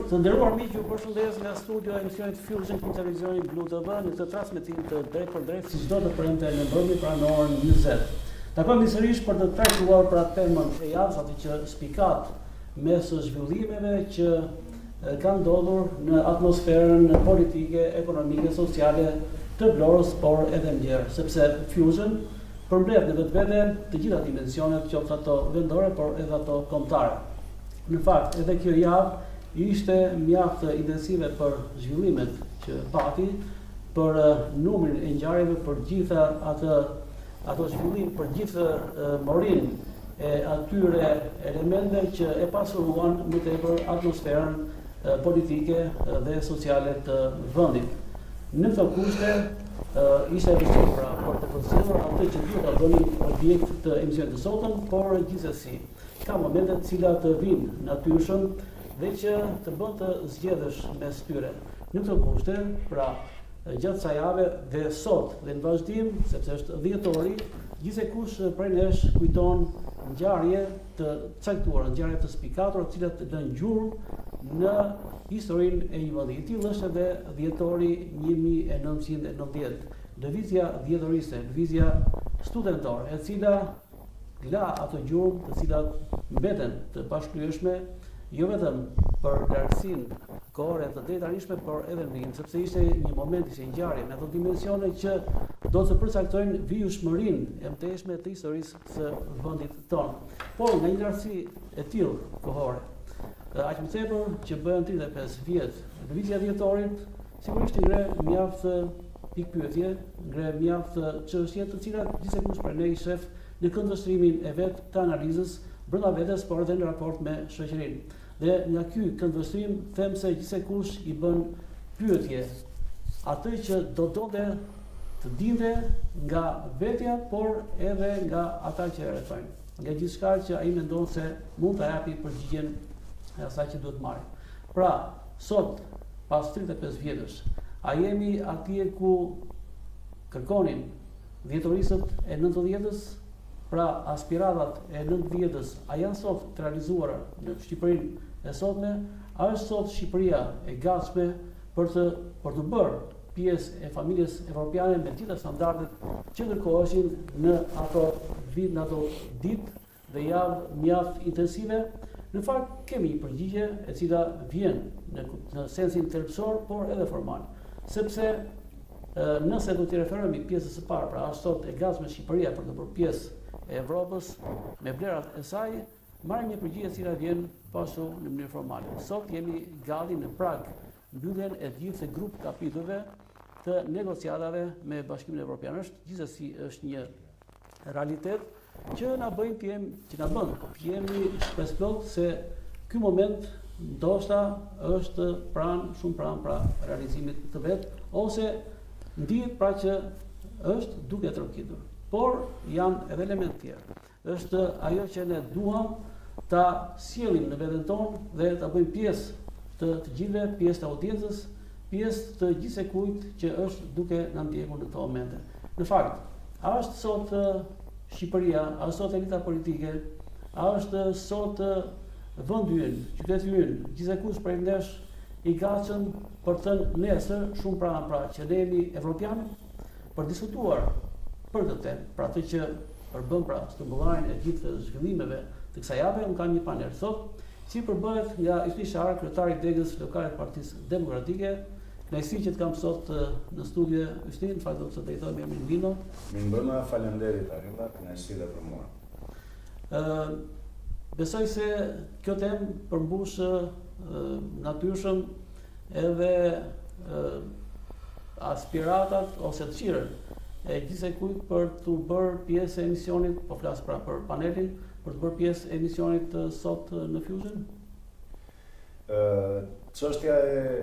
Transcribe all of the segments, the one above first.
Të nderuar miq, ju përshëndes nga studio e emisionit Fusion në televizionin Blu TV në këtë transmetim të drejt për drejt si çdo të premte në mbrëmje pra në orën 20. Takojmë sërish për të trajtuar për atë temën e javës, atë që spikat mes zhvillimeve që kanë ndodhur në atmosferën politike, ekonomike, sociale të Vlorës, por edhe në Gjerë, sepse Fusion përmbledh në vetvete të gjitha dimensionet, qoftë ato vendore, por edhe ato kombëtare. Në fakt, edhe kjo javë ishte mjaft intensive për zhvillimet që pati, për numrin e ngjarjeve, për gjitha ato zhvillim, për gjithë morin e atyre elementeve që e pasuruan më tepër atmosferën politike dhe sociale të vendit. Në këto kushte ishte e vështirë pra për të përcjellur atë që duhet ta bënin objekt të emisionit të sotëm, por gjithsesi ka momente të cilat vinë natyrshëm dhe që të bën të zgjedhësh mes tyre. Në këto kushte, pra gjatë kësaj jave dhe sot dhe në vazhdim, sepse është dhjetori, gjithsekush prej nesh kujton ngjarje të caktuara, ngjarje të spikatura, të cilat lënë gjurmë në historinë e një vendi. I tillë është edhe dhjetori 1990, lëvizja dhjetoriste, lëvizja studentore, e cila la ato gjurmë të cilat mbeten të pashkryeshme, jo vetëm për lartësinë kohore të drejtanishme, por edhe në vijim, sepse ishte një moment, ishte një ngjarje me ato dimensione që do të përcaktojnë vijshmërinë e mëtejshme të historisë së vendit tonë. Por nga një lartësi e tillë kohore, aq më tepër që bëhen 35 vjet, lëvizja dhjetorit sigurisht i ngre mjaft pikpyetje, ngre mjaft çështje të cilat gjithsekush prej ne i shef në këndvështrimin e vet të analizës brenda vetes, por edhe në raport me shoqërinë. Dhe nga ky këndvështrim them se gjithsekush i bën pyetje atë që do donte të dinte nga vetja, por edhe nga ata që e rrethojnë. Nga gjithçka që ai mendon se mund ta japi përgjigjen e asaj që duhet marrë. Pra, sot pas 35 vjetësh, a jemi atje ku kërkonin dhjetoristët e 90-s? Pra, aspiratat e 90-s, a janë sot të realizuara në Shqipërinë e sotme? A është sot Shqipëria e gatshme për të bërë pjesë e familjes evropiane me gjitha standardet që kërkoheshin në ato ditë dhe javë mjaft intensive? Në fakt, kemi një përgjigje e cila vjen në sensin thelbësor, por edhe formal. Sepse nëse do t'i referohemi pjesës së parë, pra është sot e gatshme Shqipëria për të bërë pjesë e Evropës me vlerat e saj, marrim një përgjigje e cila vjen pasu në mënyrë formale. Sot jemi gati në prag mbylljen e gjithë grup kapitujve të negociatave me Bashkimin Evropian. Gjithsesi është një realitet që na bën të jemi shpresplot se ky moment ndoshta është shumë pranë pra realizimit të vet, ose ndihet pra që është duke trokitur. Por janë edhe element tjerë. Është ajo që ne duam ta sjellim në veten tonë dhe ta bëjmë pjesë të gjithëve, pjesë të audiencës, pjesë të gjithsekujt që është duke na ndjekur në këto momente. Në fakt, a është sot Shqipëria, a është sot elita politike, a është sot vendi ynë, qyteti ynë, gjithsekush prej nesh i gatshëm për të thënë nesër shumë pra që ne jemi evropianë, për diskutuar për këtë temë, pra atë që përbën pra stëmbëllarin e gjithë zhvillimeve të kësaj jave, unë kam një panel sot, si përbëhet nga Ysti Shara, kryetari i degës lokale të Partisë Demokratike. Kënaqësi që të kam sot në studio, Ysti, në fakt do të drejtoj me emrin Vino. Mirëmbrëma, faleminderit Arilla, kënaqësi dhe për mua. Besoj se kjo temë përmbush natyrshëm edhe aspiratat ose dëshirën e gjithsekujt për të bërë pjesë e emisionit, po flas pra për panelin, për të bërë pjesë e emisionit sot në Fusion? Çështja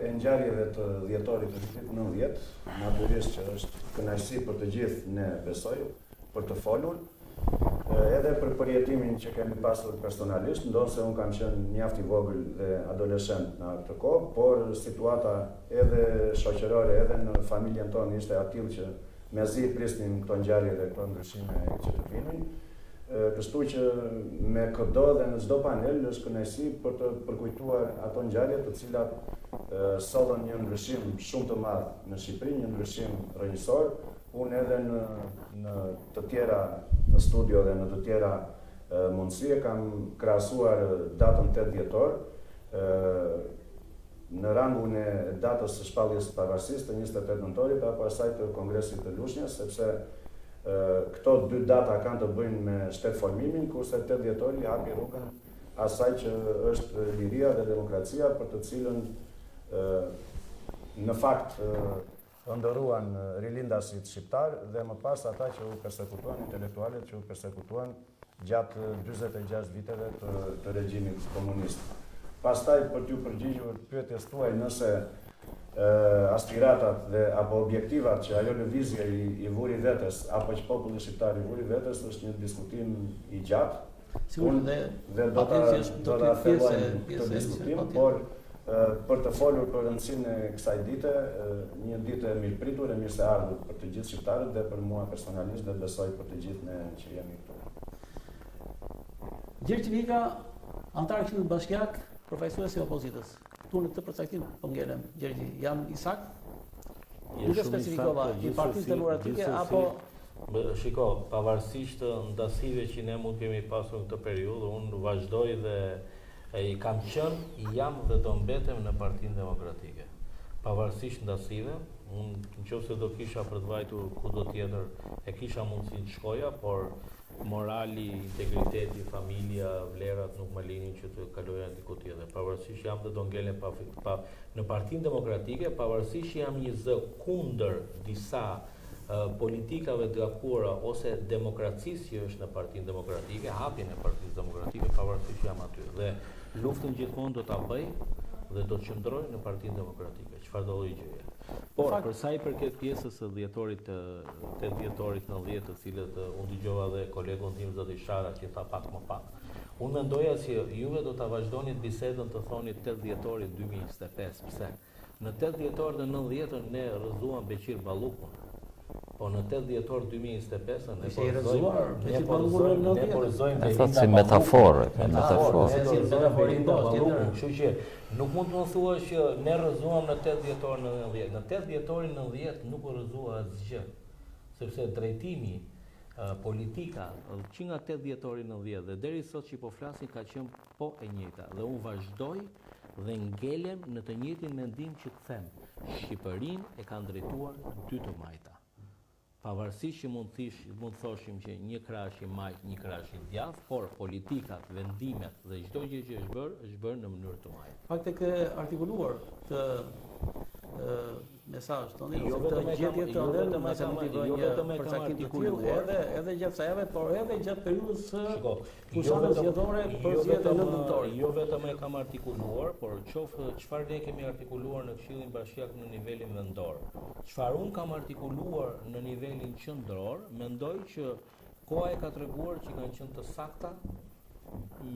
e ngjarjeve të dhjetorit të vitit 90, natyrisht që është kënaqësi për të gjithë ne besoj, për të folur, edhe për përjetimin që kemi pasur personalisht, ndonse unë kam qenë mjaft i vogël dhe adoleshent në atë kohë, por situata edhe shoqërore, edhe në familjen tonë ishte atill që mezi prisnin këto ngjarje dhe këto ndryshime që të vinin. Kështu që me këdo dhe në çdo panel është kënaqësi për të përkujtuar ato ngjarje të cilat sollën një ndryshim shumë të madh në Shqipëri, një ndryshim rrënjësor. Unë edhe në të tjera studio dhe në të tjera mundësi kam krahasuar datën 8 dhjetor në rangun e datës së shpalljes së pavarësisë të 28 nëntorit apo asaj të Kongresit të Lushnjës, sepse këto dy data kanë të bëjnë me shtetformimin, kurse 8 dhjetori hapi rrugën asaj që është liria dhe demokracia, për të cilën në fakt ndërruan rilindasit shqiptar dhe më pas ata që u persekutuan, intelektualet që u persekutuan gjatë 46 viteve të regjimit komunist. Pastaj për t'ju përgjigjur pyetjes tuaj nëse aspiratat dhe apo objektivat që ajo lëvizje i vuri vetes apo që populli shqiptar i vuri vetes është një diskutim i gjatë. Dhe do ta fillojmë këtë diskutim, por për të folur për rëndësinë e kësaj dite, një ditë e mirëpritur e mirë se ardhur për të gjithë shqiptarët dhe për mua personalisht dhe besoj për të gjithë ne që jemi këtu. Gjergj Vika, antar i Këshillit Bashkiak, përfaqësues i opozitës. Këtu në këtë përcaktim po ngelem, Gjergji, jam i saktë? Nuk e specifikova, i Partisë Demokratike apo shiko, pavarësisht ndasive që ne mund kemi pasur në këtë periudhë, unë vazhdoj dhe i kam qenë, jam dhe do mbetem në Partinë Demokratike. Pavarësisht ndasive, unë nëse do kisha për të vajtur kudo tjetër, e kisha mundësi të shkoja, por morali, integriteti, familja, vlerat nuk më linin që të kaloja diku tjetër. Pavarësisht jam dhe do ngelem në Partinë Demokratike, pavarësisht jam një zë kundër disa politikave të gakuara ose demokracisë që është në Partinë Demokratike, hapjen e Partisë Demokratike, pavarësisht jam aty. Dhe luftën gjithmonë do ta bëj dhe do të qëndroj në Partinë Demokratike, çfarë do lloj gjëje. Por për sa i përket pjesës së 8 dhjetorit 90, të cilët unë dëgjova dhe kolegun tim zoti Shara që tha pak më pak. Unë mendoja se juve do ta vazhdonit bisedën të thonit 8 dhjetorit 2025, pse? Në 8 dhjetorit 90 ne rrëzuam Beqir Ballukun. Po në 8 dhjetor 2025 ne po rrëzojmë si metaforë, kështu që nuk mund të më thuash që ne rrëzuam në 8 dhjetor 90. Në 8 dhjetorin 90 nuk u rrëzua asgjë, sepse drejtimi politika që nga 8 dhjetori 90 dhe deri sot që po flasin ka qenë po e njëjta dhe unë vazhdoj dhe ngelem në të njëjtin mendim që të them. Shqipërinë e kanë drejtuar dy të majta. Pavarësisht që mund të thoshim që një krah është i majt, një krah është i djathtë, por politikat, vendimet dhe çdo gjë që është bërë në mënyrë të majtë. Fakti ke artikuluar të mesazh tonë ose të gjetje të ndërta me sa mund të bëjë një përcaktim të tillë edhe gjatë kësaj jave, por edhe gjatë periudhës së fushës zgjedhore për zgjedhjen e nëntorit. Jo vetëm e kam artikuluar, por qoftë çfarë ne kemi artikuluar në Këshillin Bashkiak në nivelin vendor. Çfarë un kam artikuluar në nivelin qendror, mendoj që koha e ka treguar që kanë qenë të sakta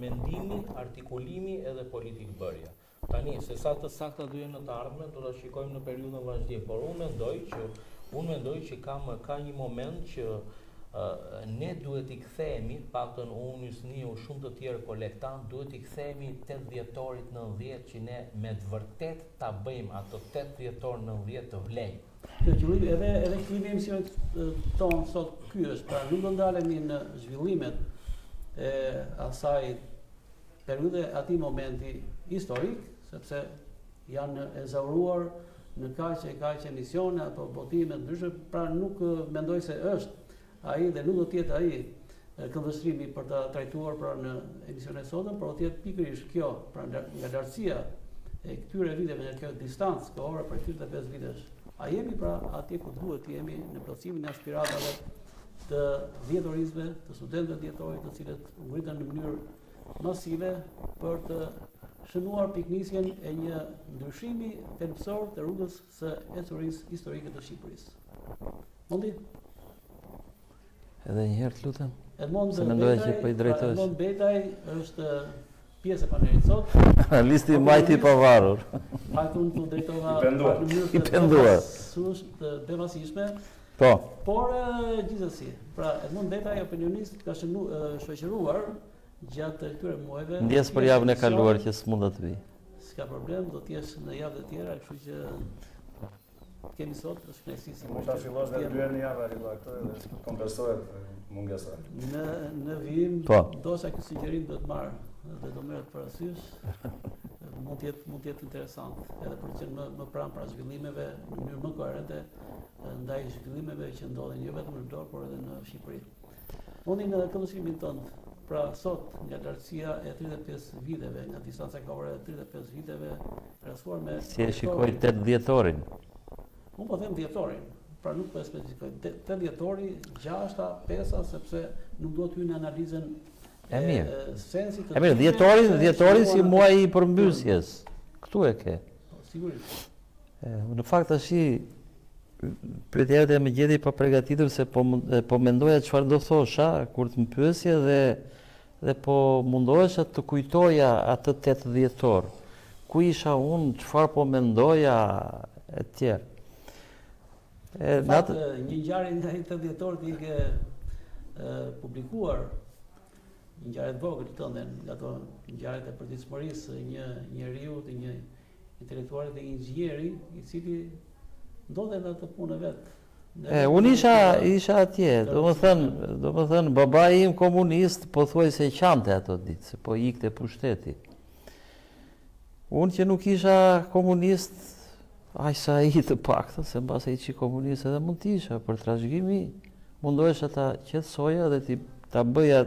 mendimi, artikulimi edhe politikbërja. Tani, se sa të sakta do jenë në të ardhmen, do ta shikojmë në periudhën vazhdim, por unë mendoj që ka një moment që ne duhet i kthehemi, paktën unë, Ysniu, shumë të tjerë kolektant, duhet i kthehemi 8 dhjetorit 90 që ne me të vërtet ta bëjmë ato 8 dhjetor 90 të vlejmë. Të qëllimi edhe kthimi i emisionit ton sot ky është, pra nuk do ndalemi në zhvillimet e asaj periudhe, atij momenti historik, sepse janë ezauruar në kaq emisione apo botime ndryshe, pra nuk mendoj se është ai dhe nuk do të jetë ai këndvështrimi për ta trajtuar pra në emisionet sotëm, por do të jetë pikërisht kjo, pra nga lartësia e këtyre viteve, në kjo distancë kohore për 45 vitesh. A jemi pra atje ku duhet të jemi në plotësimin e aspiratave të dhjetorizme, të studentëve dhjetorit, të cilët ngritën në mënyrë masive për të shënuar piknisjen e një ndryshimi thelbësor të rrugës së ecurisë historike të Shqipërisë. Mundi? Edhe një herë të lutem. Edmond Betaj është pjesë e panelit sot. Analisti i majti i pavarur. Faktun të drejtova i penduar. Të devasishme. Po. Por gjithsesi, pra Edmund Detaj opinionist ka shoqëruar gjatë këtyre muajve. Ndjes për javën e kaluar që s'mund të vi. S'ka problem, do të jesh në javët e tjera, kështu që kemi sot është kënaqësi si Mund ta fillosh dhe 2 herë në javë redaktor dhe kompensohet mungesa. Në vijim, Po. ndoshta ky sugjerim do të marr dhe do merret parasysh. Mund të jetë interesant, edhe për të qenë më pranë para zhvillimeve në mënyrë më koherente ndaj zhvillimeve që ndodhin jo vetëm në Vlorë, por edhe në Shqipëri. Unë në këndvështrimin tonë, pra sot nga lartësia e 35 viteve, nga distanca kohore e 35 viteve, krahasuar me Si e shikoj 8 dhjetorin. Unë po them dhjetorin, pra nuk po e specifikoj. 8 dhjetori, 6-a, 5-a, sepse nuk duhet hyrë në analizën E mirë. sensit të E mirë, dhjetori si muaji i përmbysjes. Këtu e ke. Sigurisht. Në fakt tash pyetja e më gjeti pa përgatitur se po mendoja çfarë do thosha kur të më pyesje dhe po mundohesha të kujtoja atë 8 dhjetor. Ku isha unë, çfarë po mendoja e tjerë. Në fakt, një ngjarje nga 8 dhjetor që ke publikuar, një ngjarje të vogël tënde, nga ato ngjarjet e përditshmërisë, një njeriu, një intelektual dhe një inxhinieri, i cili ndodhe në atë punë vetë. Unë isha atje, do më thënë, babai im komunist, po thuaj se qante ato ditë, se po ikte pushteti. Unë që nuk isha komunist, aq sa ai të paktën, se mbas ai që komunist edhe mund të isha, për trashëgimi mundohesha ta qetësoja dhe ta bëja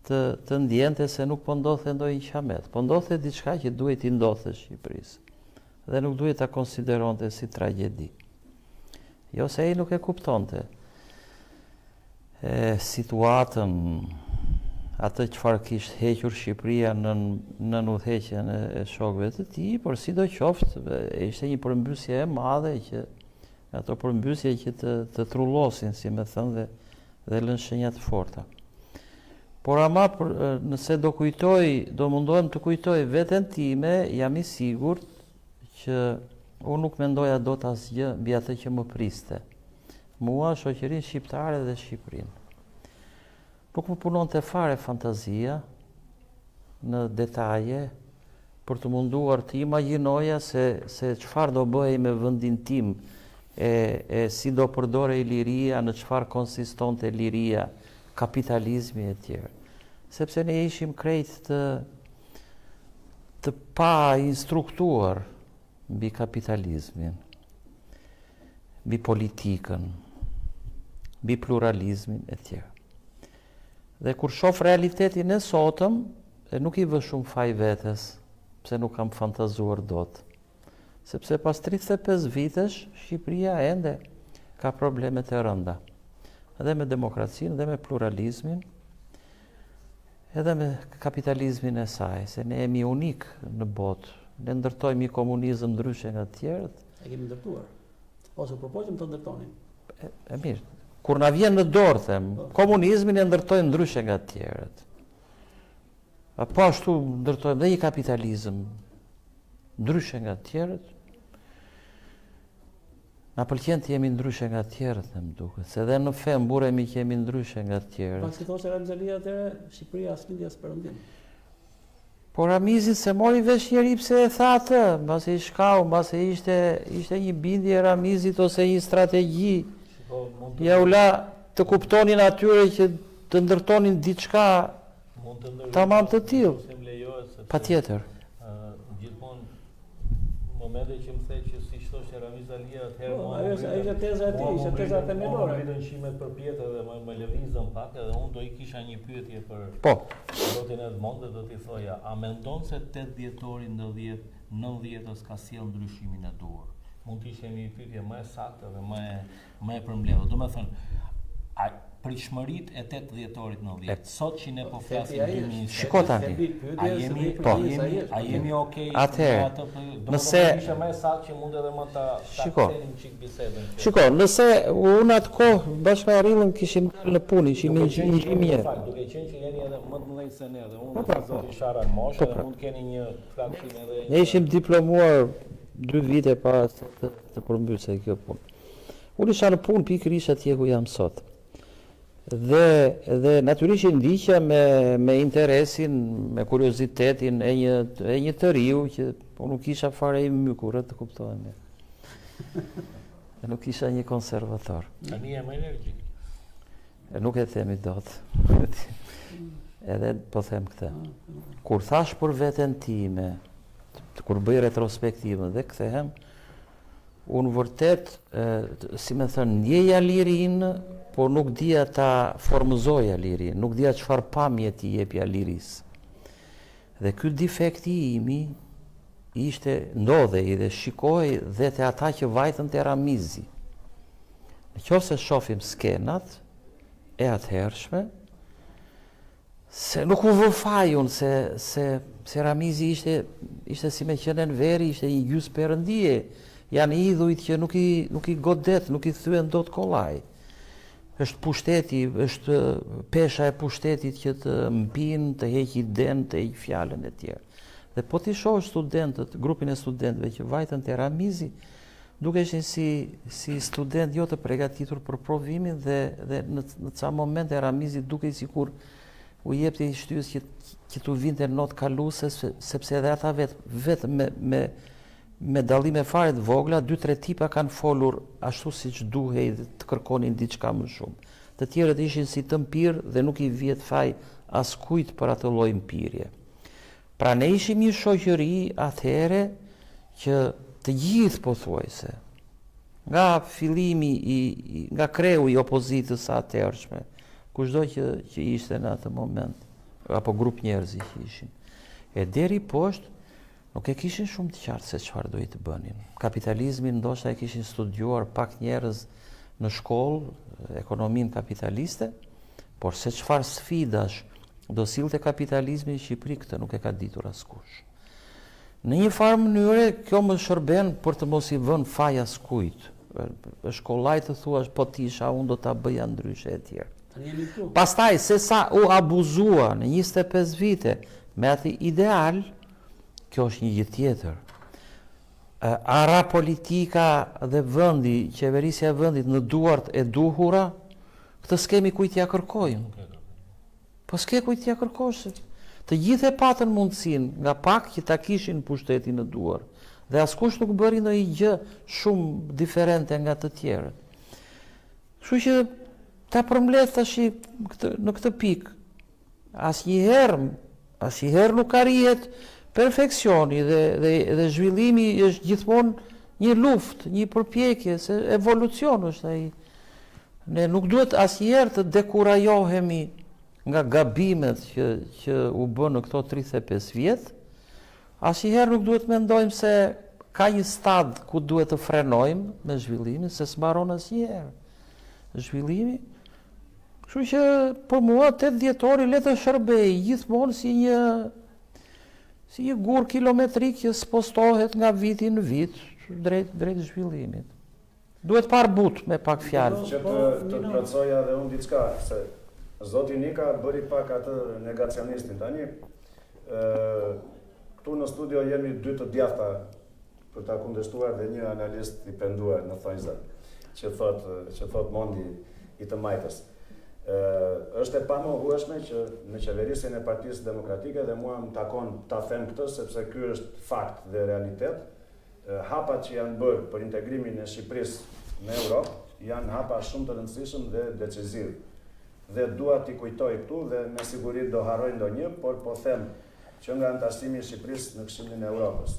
të ndjente se nuk po ndodhte ndonjë qamet, po ndodhte diçka që duhet i ndodhte Shqipërisë. Dhe nuk duhet ta konsideronte si tragjedi. Jo se ai nuk e kuptonte situatën, atë çfarë kishte hequr Shqipëria në udhëheqjen e shokëve të tij, por sidoqoftë ishte një përmbysje e madhe që ato përmbysje që të trullosin, si më thënë, dhe lënë shenja të forta. Por ama nëse do mundohem të kujtoj veten time, jam i sigurt që unë nuk mendoja dot asgjë mbi atë që më priste. Mua, shoqërinë shqiptare dhe Shqipërinë. Nuk më punonte fare fantazia në detaje për të munduar të imagjinoja se çfarë do bëhej me vendin tim e si do përdorej liria, në çfarë konsistonte liria, kapitalizmi e tjerë. Sepse ne ishim krejt të pa instruktuar mbi kapitalizmin, mbi politikën, mbi pluralizmin e tjerë. Dhe kur shoh realitetin e sotëm, nuk i vë shumë faj vetes, pse nuk kam fantazuar dot. Sepse pas 35 vitesh, Shqipëria ende ka problemet e rënda. Edhe me demokracinë, edhe me pluralizmin, edhe me kapitalizmin e saj, se ne jemi unik në botë. Ne ndërtojmë një komunizëm ndryshe nga të tjerët. E kemi ndërtuar. Ose propozim të ndërtonim. E mirë. Kur na vjen në dorë, them, komunizmin e ndërtojmë ndryshe nga të tjerët. Po ashtu ndërtojmë dhe një kapitalizëm ndryshe nga të tjerët. Na pëlqen të jemi ndryshe nga të tjerët, më duket, se edhe në fe mburemi që jemi ndryshe nga të tjerët. Pak si thoshe Ramzalia atëre, Shqipëria as lindja as perëndim. Por Ramizit se mori vesh njeri pse e tha atë, mbase i shkau, mbase ishte një bindje Ramizit ose një strategji. Ja u la të kuptonin atyre që të ndërtonin diçka tamam të tillë. Patjetër. Momente që më the që si thoshte Ramizalia atëherë ajo ishte teza e tij, ishte teza themelore. Unë vetëm shimet për pjetë dhe më lëvizëm pak edhe unë do i kisha një pyetje për Po. zotin Edmond dhe do t'i thoja, a mendon se 8 dhjetori 90 ka sjell ndryshimin e duhur? Mund të ishte një pyetje më e saktë dhe më e përmbledhur. Do të thënë, pritshmëritë e 8 dhjetorit 90. Sot që ne po flasim 2020. Shiko tani. A jemi okay? Atëherë, nëse ishte më saktë që mund edhe më ta kthenim çik bisedën. Shiko, nëse unë atë kohë bashkë me Arillën kishim dalë në punë, ishim inxhinier. Duke qenë që jeni edhe më të mëdhenj se ne dhe unë zoti Sharan Mosh, edhe mund të keni një flaksim edhe. Ne ishim diplomuar 2 vite para se të përmbysej kjo punë. Unë isha në punë pikërisht atje ku jam sot. Dhe natyrisht ndiqja me interesin, me kuriozitetin e një të riu që unë nuk isha fare i mykur, të kuptohemi. Nuk isha një konservator. Tani jam energjik. Nuk e themi dot. Edhe po them këtë. Kur thash për veten time, kur bëj retrospektivën dhe kthehem, unë vërtet, si me thënë, ndjeja lirinë, por nuk dija ta formëzoja lirinë, nuk dija çfarë pamje t'i jepja lirisë. Dhe ky defekti imi ndodhej dhe shikoj dhe te ata që vajtën te Ramizi. Nëse shohim skenat e atëhershme, se nuk u vë fajun se Ramizi ishte si me qenë në veri, ishte një gjys perëndie, janë idhujt që nuk i godet, nuk i thyen dot kollaj. Është pushteti, është pesha e pushtetit që të mpin, të heqi dent, të heqi fjalën e tjerë. Dhe po ti shoh studentët, grupin e studentëve që vajtën te Ramizi, dukeshin si student jo të përgatitur për provimin dhe në ca momente Ramizi dukej sikur u jepte i shtyës që t'u vinte notë kaluese, sepse edhe ata vetë me dallime fare të vogla, 2-3 tipa kanë folur ashtu siç duhej dhe të kërkonin diçka më shumë. Të tjerët ishin si të mpirë dhe nuk i vjet faj askujt për atë lloj mpirje. Pra ne ishim një shoqëri atëhere që të gjithë pothuajse, nga fillimi nga kreu i opozitës së atëhershme, kushdo që ishte në atë moment, apo grup njerëzi që ishin, e deri poshtë, nuk e kishin shumë të qartë se çfarë do i të bënin. Kapitalizmin ndoshta e kishin studiuar pak njerëz në shkollë, ekonominë kapitaliste, por se çfarë sfidash do sillte kapitalizmi në Shqipëri, këtë nuk e ka ditur askush. Në një farë mënyre, kjo më shërben për të mos i vënë faj askujt. Shkollaj të thuash, po tisha, unë do ta bëja ndryshe e tjerë. Pastaj, se sa u abuzua në 25 vite me atë ideal, kjo është një gjë tjetër. A ra politika dhe vendi, qeverisja e vendit në duart e duhura, këtë s'kemi kujt t'ja kërkojmë. Po s'ke kujt t'ja kërkosh. Të gjithë e patën mundësinë, nga pak që ta kishin pushtetin në duar. Dhe askush nuk bëri ndonjë gjë shumë diferente nga të tjerët. Kështu që ta përmbledh tash në këtë pikë. Asnjëherë nuk arrihet perfeksioni dhe zhvillimi është gjithmonë një luftë, një përpjekje, se evolucion është ai. Ne nuk duhet asnjëherë të dekurajohemi nga gabimet që u bën në këto 35 vjet. Asnjëherë nuk duhet mendojmë se ka një stad ku duhet të frenojmë me zhvillimin, se s'mbaron asnjëherë zhvillimi. Kështu që për mua 8 dhjetori le të shërbej gjithmonë si një gur kilometrik që spostohet nga viti në vit drejt zhvillimit. Duhet par but me pak fjalë. Që të plotësoja edhe unë diçka, se Zoti Nika bëri pak atë negacionistin tani. Këtu në studio jemi 2 të djathta për ta kundërshtuar dhe një analist i penduar në thonjza, që thot mondi i të majtës. Është e pamohueshme që në qeverisjen e Partisë Demokratike, dhe mua më takon ta them këtë sepse ky është fakt dhe realitet, hapat që janë bërë për integrimin e Shqipërisë në Europë janë hapa shumë të rëndësishëm dhe decisiv. Dhe dua t'i kujtoj këtu dhe me siguri do harroj ndonjë, por po them që nga antarësimi i Shqipërisë në Këshillin e Europës,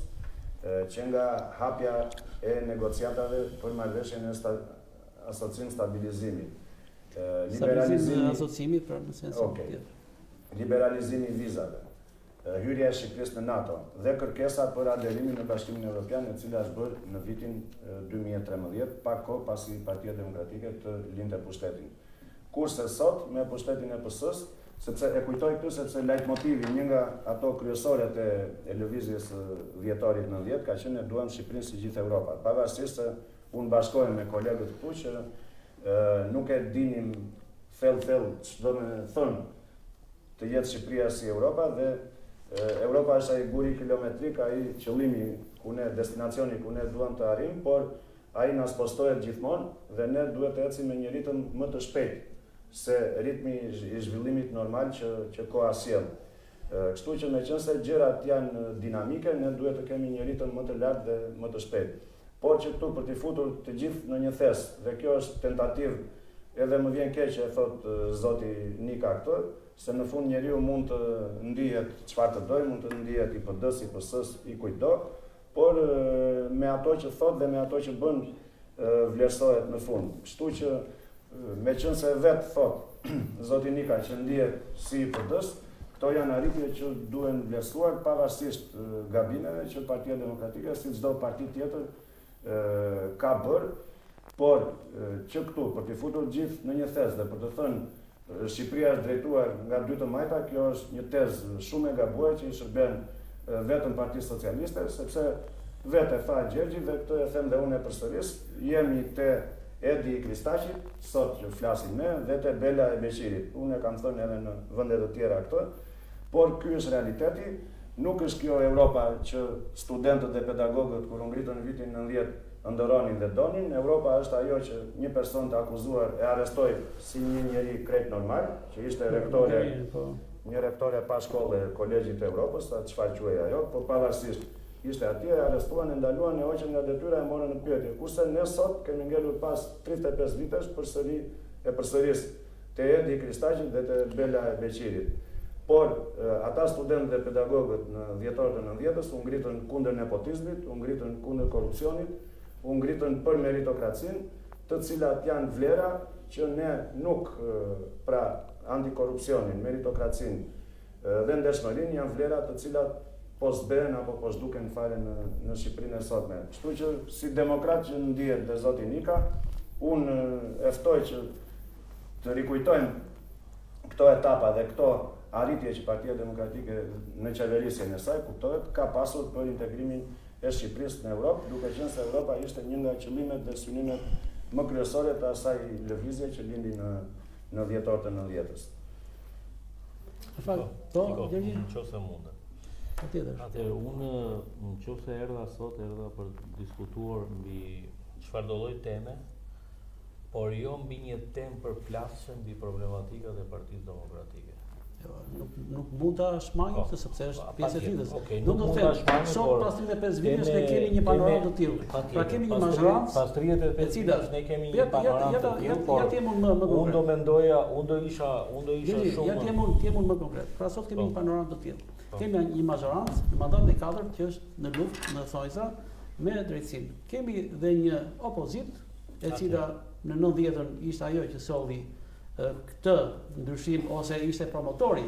që nga hapja e negociatave për marrëveshjen e asocim stabilizimit, asociimi për në sensin tjetër. Liberalizimi i vizave, hyrja e Shqipërisë në NATO dhe kërkesa për aderimin në Bashkimin Evropian, e cila është bërë në vitin 2013, pak kohë pasi Partia Demokratike të lindte pushtetin. Kurse sot me pushtetin e PS-s, sepse e kujtoj këtu sepse leitmotivi një nga ato kryesorët e lëvizjes dhjetorit 90 ka qenë ne duam Shqipërinë si gjithë Europa. Pavarësisht se unë bashkohem me kolegët këtu që nuk e dinim thell ç'do të thonë të jetë Shqipëria si Europa, dhe Europa është ai guri kilometrik, ai qëllimi ku ne, destinacioni ku ne duam të arrijmë, por ai na spostohet gjithmonë dhe ne duhet të ecim me një ritëm më të shpejt se ritmi i zhvillimit normal që koha sjell. Kështu që meqense gjërat janë dinamike, ne duhet të kemi një ritëm më të lartë dhe më të shpejt. Por që këtu për t'i futur të gjithë në një thes, dhe kjo është tentativë, edhe më vjen keq e thot zoti Nika këtë, se në fund njeriu mund të ndihet çfarë të doj, mund të ndihet i PD-s, i PS-s, i kujtdo, por me ato që thot dhe me ato që bën vlerësohet në fund. Kështu që meqense vetë thot zoti Nika që ndihet si i PD-s, këto janë arritje që duhen vlerësuar pavarësisht gabimeve që Partia Demokratike, si çdo parti tjetër, ka bërë, por që këtu, për t'i futur gjithë në një tezë dhe për të thënë Shqipëria është drejtuar nga dy të majta, kjo është një tezë shumë e gabuar që i shërben vetëm Partisë Socialiste, sepse vetë e tha Gjergji dhe këtë e them dhe unë e përsëris, jemi te Edi i Kristaqit, sot që flasim ne, dhe te Bela e Beqirit. Unë e kam thënë edhe në vende të tjera këtë, por ky është realiteti, nuk është kjo Europa që studentët dhe pedagogët kur u ngritën në vitin 90 ndëronin dhe donin. Europa është ajo që një person të akuzuar e arrestoi si një njeri krejt normal, që ishte një rektore pa shkolle e Kolegjit të Evropës, sa çfarë quhej ajo, por pavarësisht ishte atje, e arrestuan, e ndaluan, e hoqën nga detyra, e morën në pyetje. Kurse ne sot kemi ngelur pas 35 vitesh përsëri e përsëris te Edi i Kristaqit dhe te Bela e Beqirit. Por ata studentë dhe pedagogët në dhjetorët e 90-s u ngritën kundër nepotizmit, u ngritën kundër korrupsionit, u ngritën për meritokracinë, të cilat janë vlera që ne nuk, pra antikorrupsionin, meritokracinë dhe ndershmërinë janë vlera të cilat po zbehen apo po zhduken fare në Shqipërinë e sotme. Kështu që si demokrat që ndihet dhe zoti Nika, unë e ftoj që të rikujtojmë këto etapa dhe këto arritje që Partia Demokratike në qeverisjen e saj, kuptohet, ka pasur për integrimin e Shqipërisë në Europë, duke qenë se Europa ishte një nga qëllimet dhe synimet më kryesore të asaj lëvizje që lindi në dhjetorët e 90-s. Nëse mundet. Atëherë, unë nëse erdha sot, erdha për të diskutuar mbi çfarëdo lloj teme, por jo mbi një temë përplasshme mbi problematikat e Partisë Demokratike. Nuk mund ta shmangim sepse është pjesë e fitës. Nuk mund ta shmangim, sot pas 35 vitesh ne kemi një panoramë të tillë. Pra kemi një mazhrancë pas 35 vitesh ne kemi një panoramë të tillë, por unë do mendoja, unë do isha shumë. Ja t'jemon më konkret. Pra sot kemi një panoramë të tillë. Kemi një mazhrancë në mandatin e 4 që është në luftë në thojza me drejtësinë. Kemi dhe një opozitë e cila në 90-ën ishte ajo që solli këtë ndryshim ose ishte promotori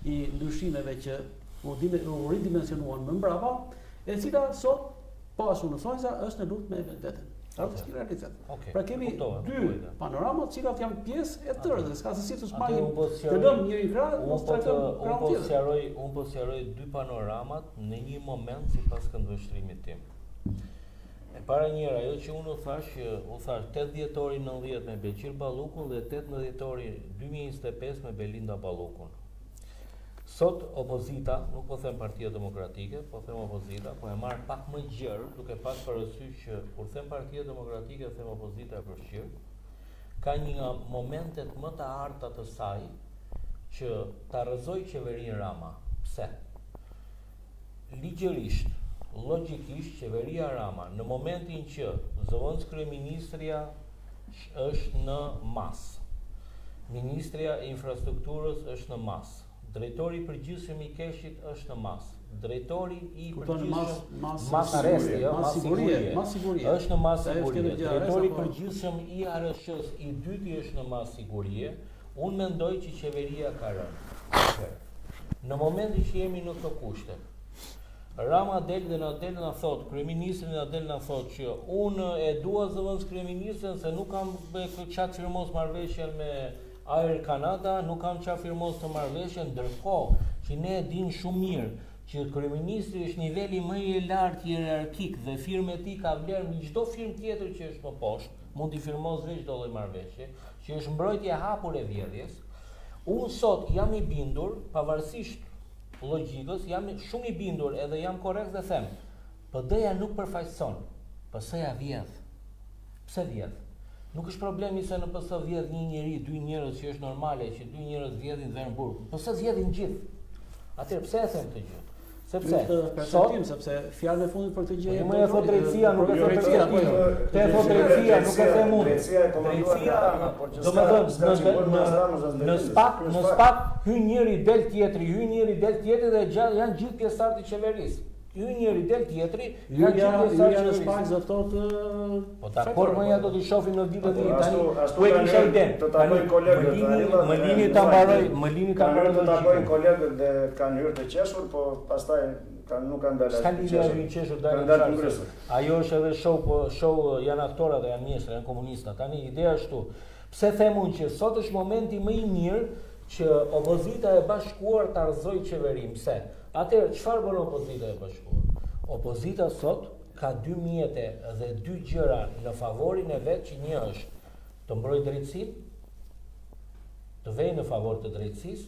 i ndryshimeve që u ridimensionuan më mbrapa, e cila sot po ashtu në thonjza është në luftë me vetën. Është realitet. Pra kemi dy panorama të cilat janë pjesë e tërë dhe s'ka se si të shmangim të lëmë njëri krah, mos trajtojmë krahun tjetër. Unë po sqaroj dy panoramat në një moment sipas këndvështrimit tim. E para njëra, ajo që unë u thash 8 dhjetori 90 me Beqir Ballukun dhe 18 dhjetori 2025 me Belinda Ballukun. Sot opozita, nuk po them Partia Demokratike, po them opozita, po e marr pak më gjerë, duke pas parasysh që kur them Partia Demokratike them opozita e përfshirë, ka një nga momentet më të arta të saj që ta rrëzoi qeverinë Rama. Pse? Ligjërisht, logjikisht, qeveria Rama, në momentin që zëvendës kryeministria është në mas, ministria e infrastrukturës është në mas, drejtori i përgjithshëm i Keshit është në mas, drejtori i përgjithshëm mas arresti, mas sigurie, është në mas sigurie, drejtori i përgjithshëm i ARSH-s i dyti është në mas sigurie. Unë mendoj që qeveria ka rënë. Në momentin që jemi në këto kushte, Rama del dhe na thot, kryeministri na del na thot që unë e dua zëvendës kryeministrin se nuk kam çat firmos marrëveshjen me Air Canada, nuk kam çfarë firmos të marrëveshjen, ndërkohë që ne e dimë shumë mirë që kryeministri është niveli më i lartë hierarkik dhe firma e tij ka vlerë mbi çdo firmë tjetër që është më poshtë, mund t'i firmos veç çdo lloj marrëveshje, që është mbrojtje e hapur e vjedhjes. Unë sot jam i bindur, pavarësisht logjikës, jam shumë i bindur edhe jam korrekt dhe them, PD-ja nuk përfaqëson, PS-ja vjedh. Pse 10? Nuk është problemi se në PS vjedh një njeri, 2 njerëz që është normale që 2 njerëz vjedhin dhe në burg. PS vjedhin gjithë. Atëherë pse e them këtë gjë? Sepse sepse fjalën e fundit për këtë gjë më e thot drejtësia, nuk e thot drejtësia. Te thot drejtësia, nuk e them unë. Drejtësia e komanduar, domethënë në spak hyn njëri del tjetri dhe janë gjithë pjesëtarë të qeverisë. Hyn njëri del tjetri, janë gjithë pjesëtarë të spak do thotë. Po dakor, më ja do të shohim në vitet e tani. Ku e kisha iden? Të takoj kolegët, më lini ta mbaroj të takojnë kolegët dhe kanë hyrë të qeshur, po pastaj nuk kanë dalë. S'ka lidhje me qeshur dalë. Ajo është edhe show janë aktorë dhe janë mjeshtër, janë komunistë. Tani ideja është këtu. Pse them unë që sot është momenti më i mirë që opozita e bashkuar të argëzojë qeverinë. Pse? Atëherë, çfarë bën opozita e bashkuar? Opozita sot ka 2 mjete dhe 2 gjëra në favorin e vet, që një është të mbrojë drejtësinë, të vejë në favor të drejtësisë,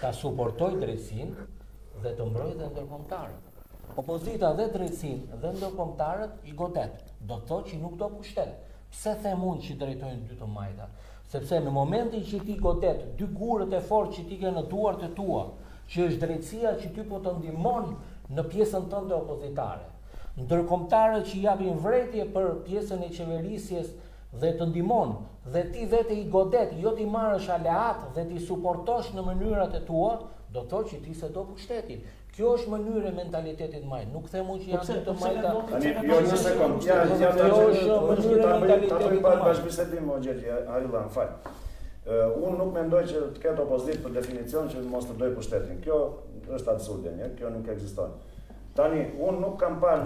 ta suportojë drejtësinë dhe të mbrojë dhe ndërkombëtarët. Opozita dhe drejtësinë dhe ndërkombëtarët i godet. Do të thotë që nuk do pushtet. Pse them unë që drejtojnë 2 të majta? Sepse në momentin që ti godet 2 gurët e fortë që ti ke në duart e tua, që është drejtësia që ty po të ndihmon në pjesën tënde opozitare. Ndërkombëtarët që japin vretje për pjesën e qeverisjes dhe të ndihmon, dhe ti vete i godet, jo ti marrësh aleat dhe ti suportosh në mënyrat e tua, do të thotë që ti se do pushtetin. Kjo është mënyrë e mentalitetit majt. Nuk them unë që janë të majta. Jo, një sekond. Ta bëj bashkëbisedim o Gjergj Arilla, më fal. Unë nuk mendoj që të ketë opozitë për definicion që mos të doj pushtetin. Kjo është absurde, kjo nuk ekziston. Tani, unë nuk kam parë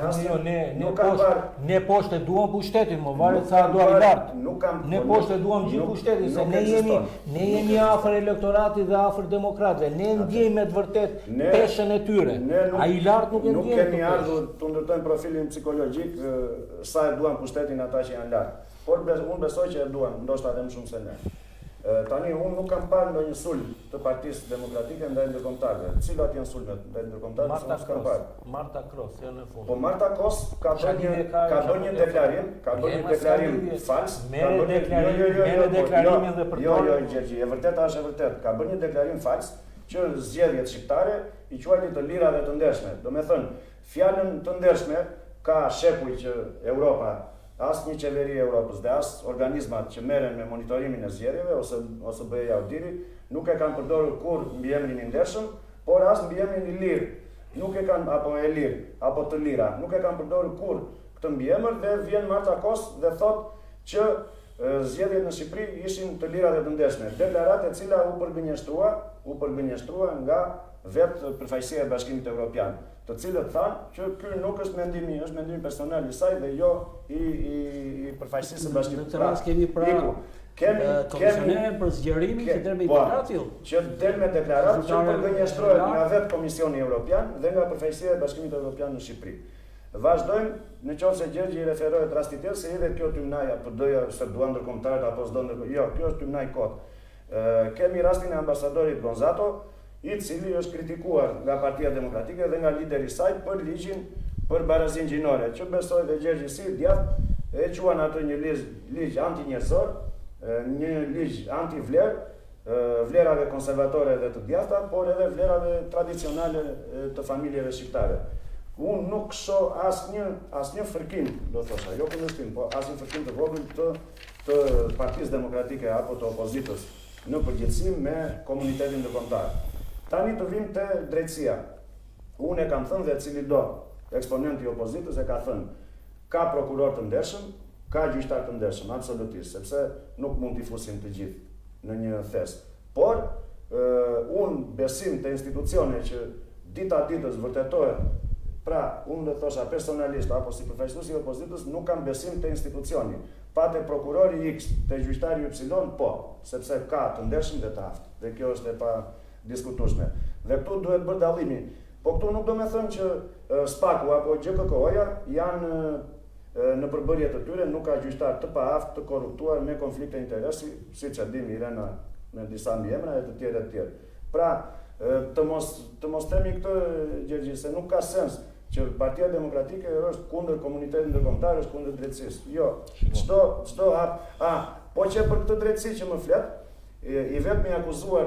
ne poshtë duam pushtetin, më varet sa duam lart. Ne poshtë duam gjithë pushtetin, se ne jemi afër elektoratit dhe afër demokratëve. Ne ndjejmë me të vërtet peshën e tyre. Ai lart nuk e ndjejmë. Nuk kemi ardhur të ndërtojmë profilin psikologjik sa e duan pushtetin ata që janë lart. Por unë besoj që e duan, ndoshta edhe më shumë se ne. Tani, unë nuk kam parë ndonjë sulm të Partisë Demokratike ndaj ndërkombëtarëve. Cilat janë sulmet ndaj ndërkombëtarëve? Marta Kros, janë në fund. Po Marta Kros ka bërë një deklarim fals. Merë deklarimin dhe për Jo, Gjergji, e vërtet është e vërtet. Ka bërë një deklarim fals që zgjedhjet shqiptare i quajnë të lira dhe të ndershme. Do me thënë, fjalën të ndershme ka shepuj që Europa, asë një qeveri e Europës dhe asë organizmat që merren me monitorimin e zgjedhjeve ose BE-ja Audiri nuk e kanë përdorur kur mbi emrin i ndershëm, por asë mbi emrin i lirë. Nuk e kanë apo e lirë apo të lira, nuk e kanë përdorur kur këtë mbiemër dhe vjen Marta Kos dhe thotë që zgjedhjet në Shqipëri ishin të lira dhe të ndershme. Deklaratë e cila u përgënjeshtrua nga vetë përfaqësia e Bashkimit Evropian, të cilët thanë që ky nuk është mendimi, është mendimi personal i saj dhe jo i përfaqësisë së Bashkimit. Në të rast kemi komisionerin për zgjerimin që del me deklaratë. Që del me deklaratë që përgënjeshtrohet nga vetë Komisioni Evropian dhe nga përfaqësia e Bashkimit Evropian në Shqipëri. Vazhdojmë, në qoftë se Gjergji i referohet rasti tjetër se edhe kjo tymnaj apo doja se duan ndërkombëtarët apo s'do ndërkombëtarët. Jo, kjo është tymnaj kot. Kemi rastin e ambasadorit Gonzato, i cili është kritikuar nga Partia Demokratike dhe nga lideri i saj për ligjin për barazinë gjinore, që besoj dhe Gjergji si djathtë e quan atë një ligj antinjerëzor, një ligj anti-vlerë, vlerave konservatore dhe të djathta, por edhe vlerave tradicionale të familjeve shqiptare. Unë nuk shoh asnjë fërkim, do thosha, jo kundërshtim, po asnjë fërkim të vogël të Partisë Demokratike apo të opozitës në përgjithësi me komunitetin ndërkombëtar. Tani të vim te drejtësia. Unë e kam thënë dhe cili do eksponenti i opozitës e ka thënë, ka prokuror të ndershëm, ka gjyqtar të ndershëm, absolutisht, sepse nuk mund t'i fusim të gjithë në një thes. Por unë besim te institucione që dita ditës vërtetohet. Pra, unë dhe thosha personalisht apo si përfaqësues i opozitës nuk kam besim te institucioni. Pa te prokurori X, te gjyqtari Y, po, sepse ka të ndershëm dhe të aftë. Dhe kjo është e pa diskutueshme. Dhe këtu duhet bërë dallimi. Po këtu nuk do me thënë që SPAK-u apo GKK-ja janë në përbërje të tyre, nuk ka gjyqtar të paaftë, të korruptuar me konflikte interesi, siç e dim Irena me disa mbiemra e të tjerë. Pra, të mos themi këtë, Gjergji, se nuk ka sens që Partia Demokratike është kundër komunitetit ndërkombëtar, është kundër drejtësisë. Jo, çdo hap, po që për këtë drejtësi që më flet, i vetmi akuzuar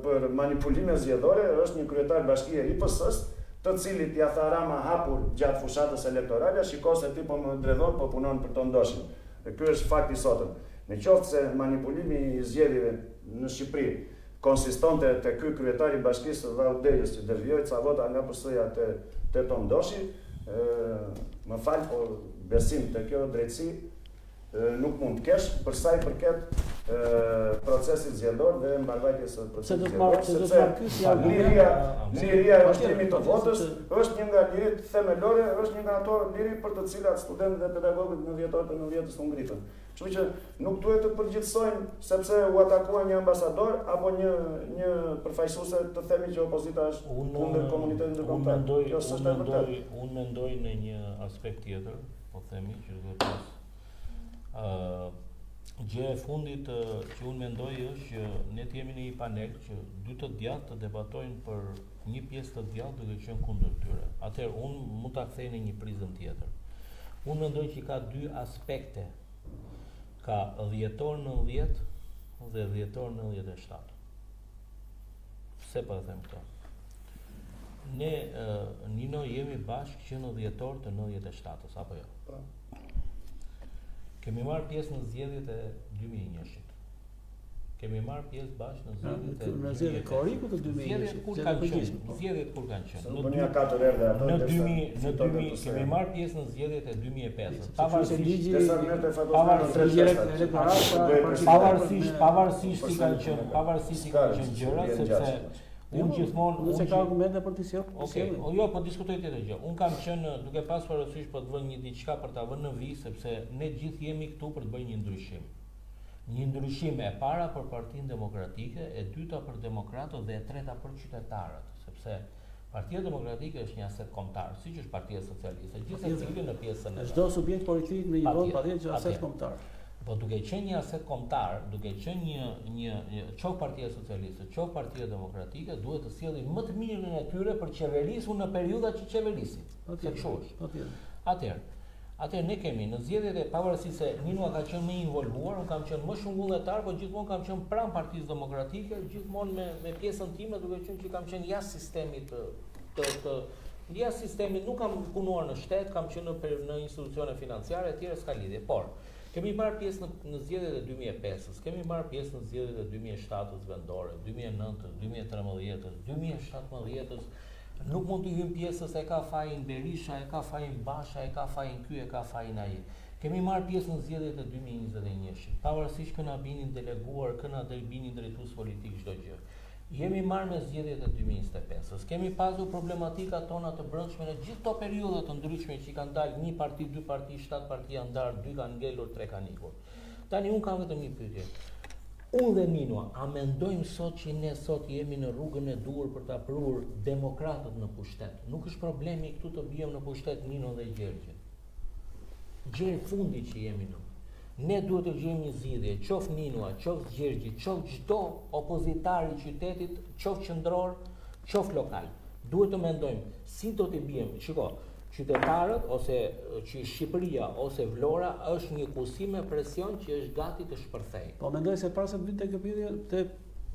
për manipulime zgjedhore është një kryetar bashkie i PS-s, të cilit ja tha Rama hapur gjatë fushatës elektorale, shiko se ti po më dredhon, po punon për të ndoshin. Dhe ky është fakti i sotëm. Në qoftë se manipulimi i zgjedhjeve në Shqipëri konsistonte te ky kryetari i bashkisë së Vaudelës që devijoi ca vota nga PS-ja te Tondoshi, më fal, po besim te kjo drejtësi nuk mund të kesh për sa i përket procesit zgjedhor dhe mbarvajtjes së procesit zgjedhor, sepse liria e votrimit të votës është një nga lirit themelore, është një nga ato liri për të cilat studentët dhe pedagogët në vjetorët e 90-s u ngritën. Kështu që nuk duhet të përgjithsojmë sepse u atakua një ambasador apo një përfaqësuese të themi që opozita është kundër komunitetit ndërkombëtar. Jo, s'është e vërtetë. Unë mendoj në një aspekt tjetër, po themi që duhet pas gjë e fundit që unë mendoj është që ne të jemi në një panel që dy të djathtë të debatojnë për një pjesë të djathtë duke qenë kundër tyre. Atëherë unë mund ta kthej në një prizëm tjetër. Unë mendoj që ka dy aspekte. Ka dhjetor 90 dhe dhjetor 97. Pse po e them këtë? Ne Nino jemi bashkë që në dhjetor të 97-s apo jo? Kemi marrë pjesë në zgjedhjet e 2001-shit. Kemi marrë pjesë bashkë në zgjedhjet e Korriku të 2001-shit. Zgjedhjet kur kanë qenë? Në 2004 erdhe ato. Në 2000 kemi marrë pjesë në zgjedhjet e 2005-s. Pavarësisht si kanë qenë gjërat, sepse unë gjithmonë nëse ka argumente për të sjellë. Okej, jo, po diskutoj tjetër gjë. Unë kam qenë duke pasur parasysh për të vënë një diçka për ta vënë në vijë, sepse ne gjithë jemi këtu për të bërë një ndryshim. Një ndryshim e para për Partinë Demokratike, e dyta për demokratët dhe e treta për qytetarët, sepse Partia Demokratike është një aset kombëtar, siç është Partia Socialiste, gjithsesi në pjesën e çdo subjekt politik në një vend patjetër që aset kombëtar. Po duke qenë një aset kombëtar, duke qenë një qoftë Partia Socialiste, qoftë Partia Demokratike, duhet të sjellin më të mirën e tyre për qeverisur në periudhat që qeverisin. Se kështu është. Atëherë ne kemi në zgjedhjet e pavarësisht se Nino ka qenë më involvuar, unë kam qenë më shumë vullnetar, por gjithmonë kam qenë pranë Partisë Demokratike, gjithmonë me pjesën time, duke qenë që kam qenë jashtë sistemit jashtë sistemit, nuk kam punuar në shtet, kam qenë në institucione financiare etj, s'ka lidhje, por kemi marrë pjesë në zgjedhjet e 2005-s, kemi marrë pjesë në zgjedhjet e 2007-s vendore, 2009-s, 2013-s, 2017-s. Nuk mund të hym pjesës e ka fajin Berisha, e ka fajin Basha, e ka fajin ky, e ka fajin ai. Kemi marrë pjesë në zgjedhjet e 2021-shit. Pavarësisht që na binin deleguar, që na binin drejtues politik çdo gjë. Jemi marrë me zgjedhjet e 2025-s. Kemi pasur problematikat tona të brendshme në gjithë këto periudha të ndryshme që kanë dalë një parti, dy parti, 7 parti janë ndarë, 2 kanë ngelur, 3 kanë ikur. Tani unë kam vetëm një pyetje. Unë dhe Nino, a mendojmë sot që ne sot jemi në rrugën e duhur për ta prur demokratët në pushtet? Nuk është problemi këtu të bijmë në pushtet Nino dhe Gjergji. Gjë e fundit që jemi në. Ne duhet të gjejmë një zgjidhje, qoftë Ninoa, qoftë Gjergji, qoftë çdo opozitar i qytetit, qoftë qendror, qoftë lokal. Duhet të mendojmë si do të bijmë. Shiko, qytetarët ose që Shqipëria ose Vlora është një kusi me presion që është gati të shpërthejë. Po mendoj se para se të vitë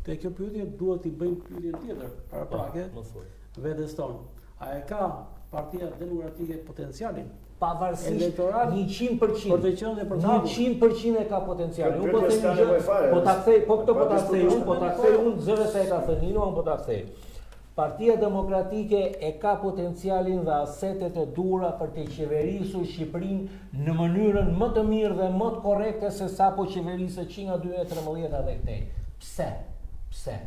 te kjo pyetje duhet t'i bëjmë pyetjen tjetër paraprake vetes tonë. A e ka Partia Demokratike potencialin? Pavarësisht 100% për të qenë për 100% e ka potencialin. Unë po them po ta kthej unë zëre se e ka thënë Nino, unë po ta kthej. Partia Demokratike e ka potencialin dhe asetet e duhura për të qeverisur Shqipërinë në mënyrën më të mirë dhe më të korrekte se sa po qeverisë që nga 2013 dhe këtej. Pse?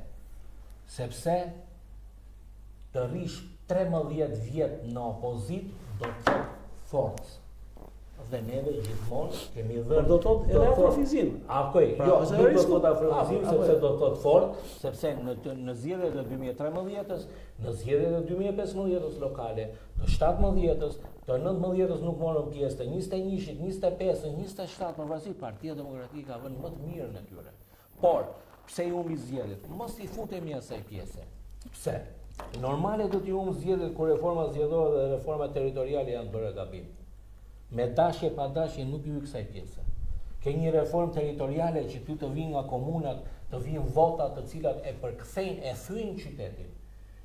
Sepse të rish 13 vjet në opozit do të thotë forcë. Dhe neve gjithmonë kemi dhënë. Do të thotë edhe afrofizim. Okej, jo, nuk do të thotë afrofizim sepse do të thotë fortë, sepse në zgjedhjet e 2013-s, në zgjedhjet e 2015-s lokale, të 17-s, të 19-s nuk morën pjesë, të 21-shit, 25-s, 27-s, pavarësisht Partia Demokratike ka vënë më të mirën e tyre. Por, pse i humbi zgjedhjet? Mos i futemi asaj pjese. Pse? Normale do t'i humbë zgjedhjet kur reforma zgjedhore dhe reforma territoriale janë bërë gabim. Me dashje pa dashje nuk ju kësaj pjese. Ke një reformë territoriale që ty të vinë nga komunat, të vinë vota të cilat e përkthejnë, e thyejnë qytetin.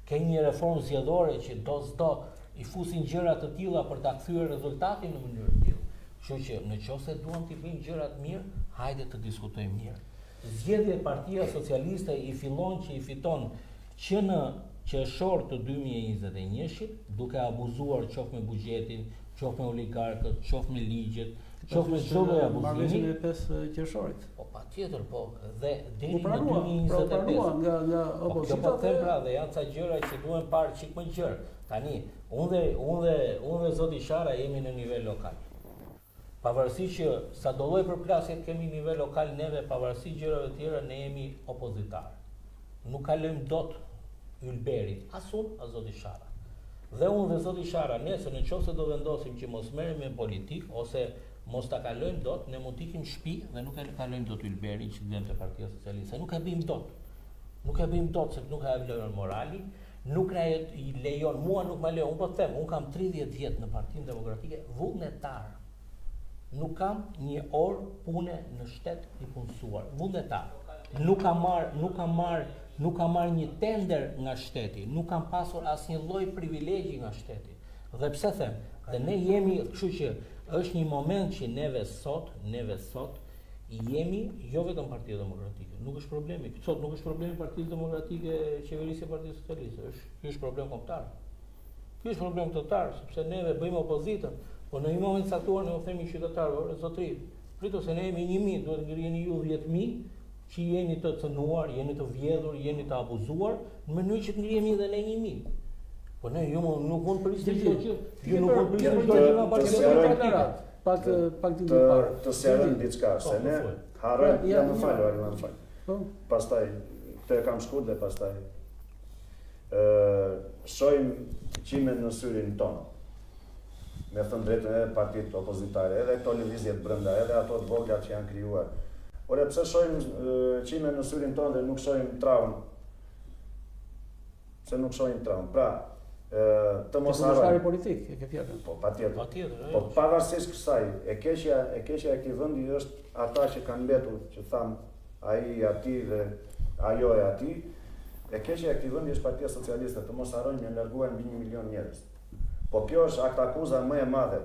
Ke një reformë zgjedhore që do s'do i fusin gjëra të tilla për ta kthyer rezultatin në mënyrë të tillë. Kështu që nëse duam të bëjmë gjërat mirë, hajde të diskutojmë mirë. Zgjedhja e Partia Socialiste i fillon që i fiton që në qershor të 2021-shit, duke abuzuar qoftë me buxhetin, qoftë me oligarkët, qoftë me ligjet, qoftë me çdo lloj abuzimi. Marrëveshjen e 5 qershorit. Po patjetër, po, dhe deri në pranua 2025. nga Po po them pra, dhe janë ca gjëra që duhen parë çik më gjerë. Tani, unë dhe zoti Shara jemi në nivel lokal. Pavarësisht që sa do lloj përplasje kemi në nivel lokal, neve pavarësisht gjërave të tjera ne jemi opozitar. Nuk kalojmë dot ylberit, as unë, as zoti Shara. Dhe unë dhe zoti Shara, nesër nëse do vendosim që mos merrem me politik ose mos ta kalojmë dot, ne mund t'ikim shtëpi dhe nuk e kalojmë dot ylberin që vjen te Partia Socialiste. Nuk e bëjmë dot. Nuk e bëjmë dot sepse nuk ka vlerën morali, nuk na i lejon, mua nuk më lejon. Unë po them, unë kam 30 vjet në Partinë Demokratike vullnetar. Nuk kam një orë pune në shtet i punësuar, vullnetar. Nuk kam marr një tender nga shteti, nuk kam pasur asnjë lloj privilegji nga shteti. Dhe pse them? Dhe ne jemi, kështu që është një moment që neve sot jemi jo vetëm Partia Demokratike. Nuk është problemi. Sot nuk është problemi Partisë Demokratike, qeverisja e Partisë Socialiste. Ky është problem kombëtar. Ky është problem total, sepse neve bëjmë opozitën, po në një moment caktuar ne u themi qytetarëve, zotëri, pritet se ne jemi 1000, duhet ngrini ju 10.000 që jeni të cënuar, jeni të vjedhur, jeni të abuzuar, në mënyrë që të ngrihemi edhe ne 1000. Po ne ju nuk mund prisim çdo gjë. Ju nuk mund prisim çdo gjë nga Partia Demokratike. Pak ditë parë. Të sjellim diçka, se ne harrojmë, ja më fal. Pastaj të kam shkurt dhe pastaj shohim qimen në syrin tonë. Me thënë drejtën edhe partitë opozitare, edhe këto lëvizjet brenda, edhe ato të vogla që janë krijuar. Ore, pse shohim qimen në syrin tonë dhe nuk shohim traumë? Pse nuk shohim traumë? Pra, të mos harrojmë politik, e ke fjalën. Po, patjetër. Po pavarësisht kësaj, e keqja e këtij vendi është ata që kanë mbetur, që tham ai aty dhe ajo e aty. E keqja e këtij vendi është Partia Socialiste, të mos harrojmë që larguar mbi 1 milion njerëz. Po kjo është aktakuza më e madhe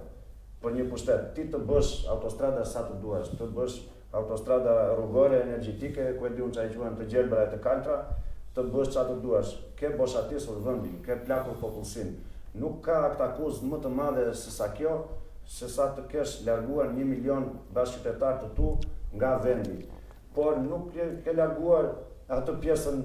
për një pushtet. Ti të bësh autostrada sa të duash, të bësh autostrada rrugore, energjetike, ku e diun çfarë quhen të gjelbra e të kaltra, të bësh çfarë të duash. Ke boshatisur vendin, ke plakur popullsinë. Nuk ka aktakuzë më të madhe se sa kjo, se sa të kesh larguar 1 milion bashkëqytetar të tu nga vendi. Por nuk ke larguar atë pjesën,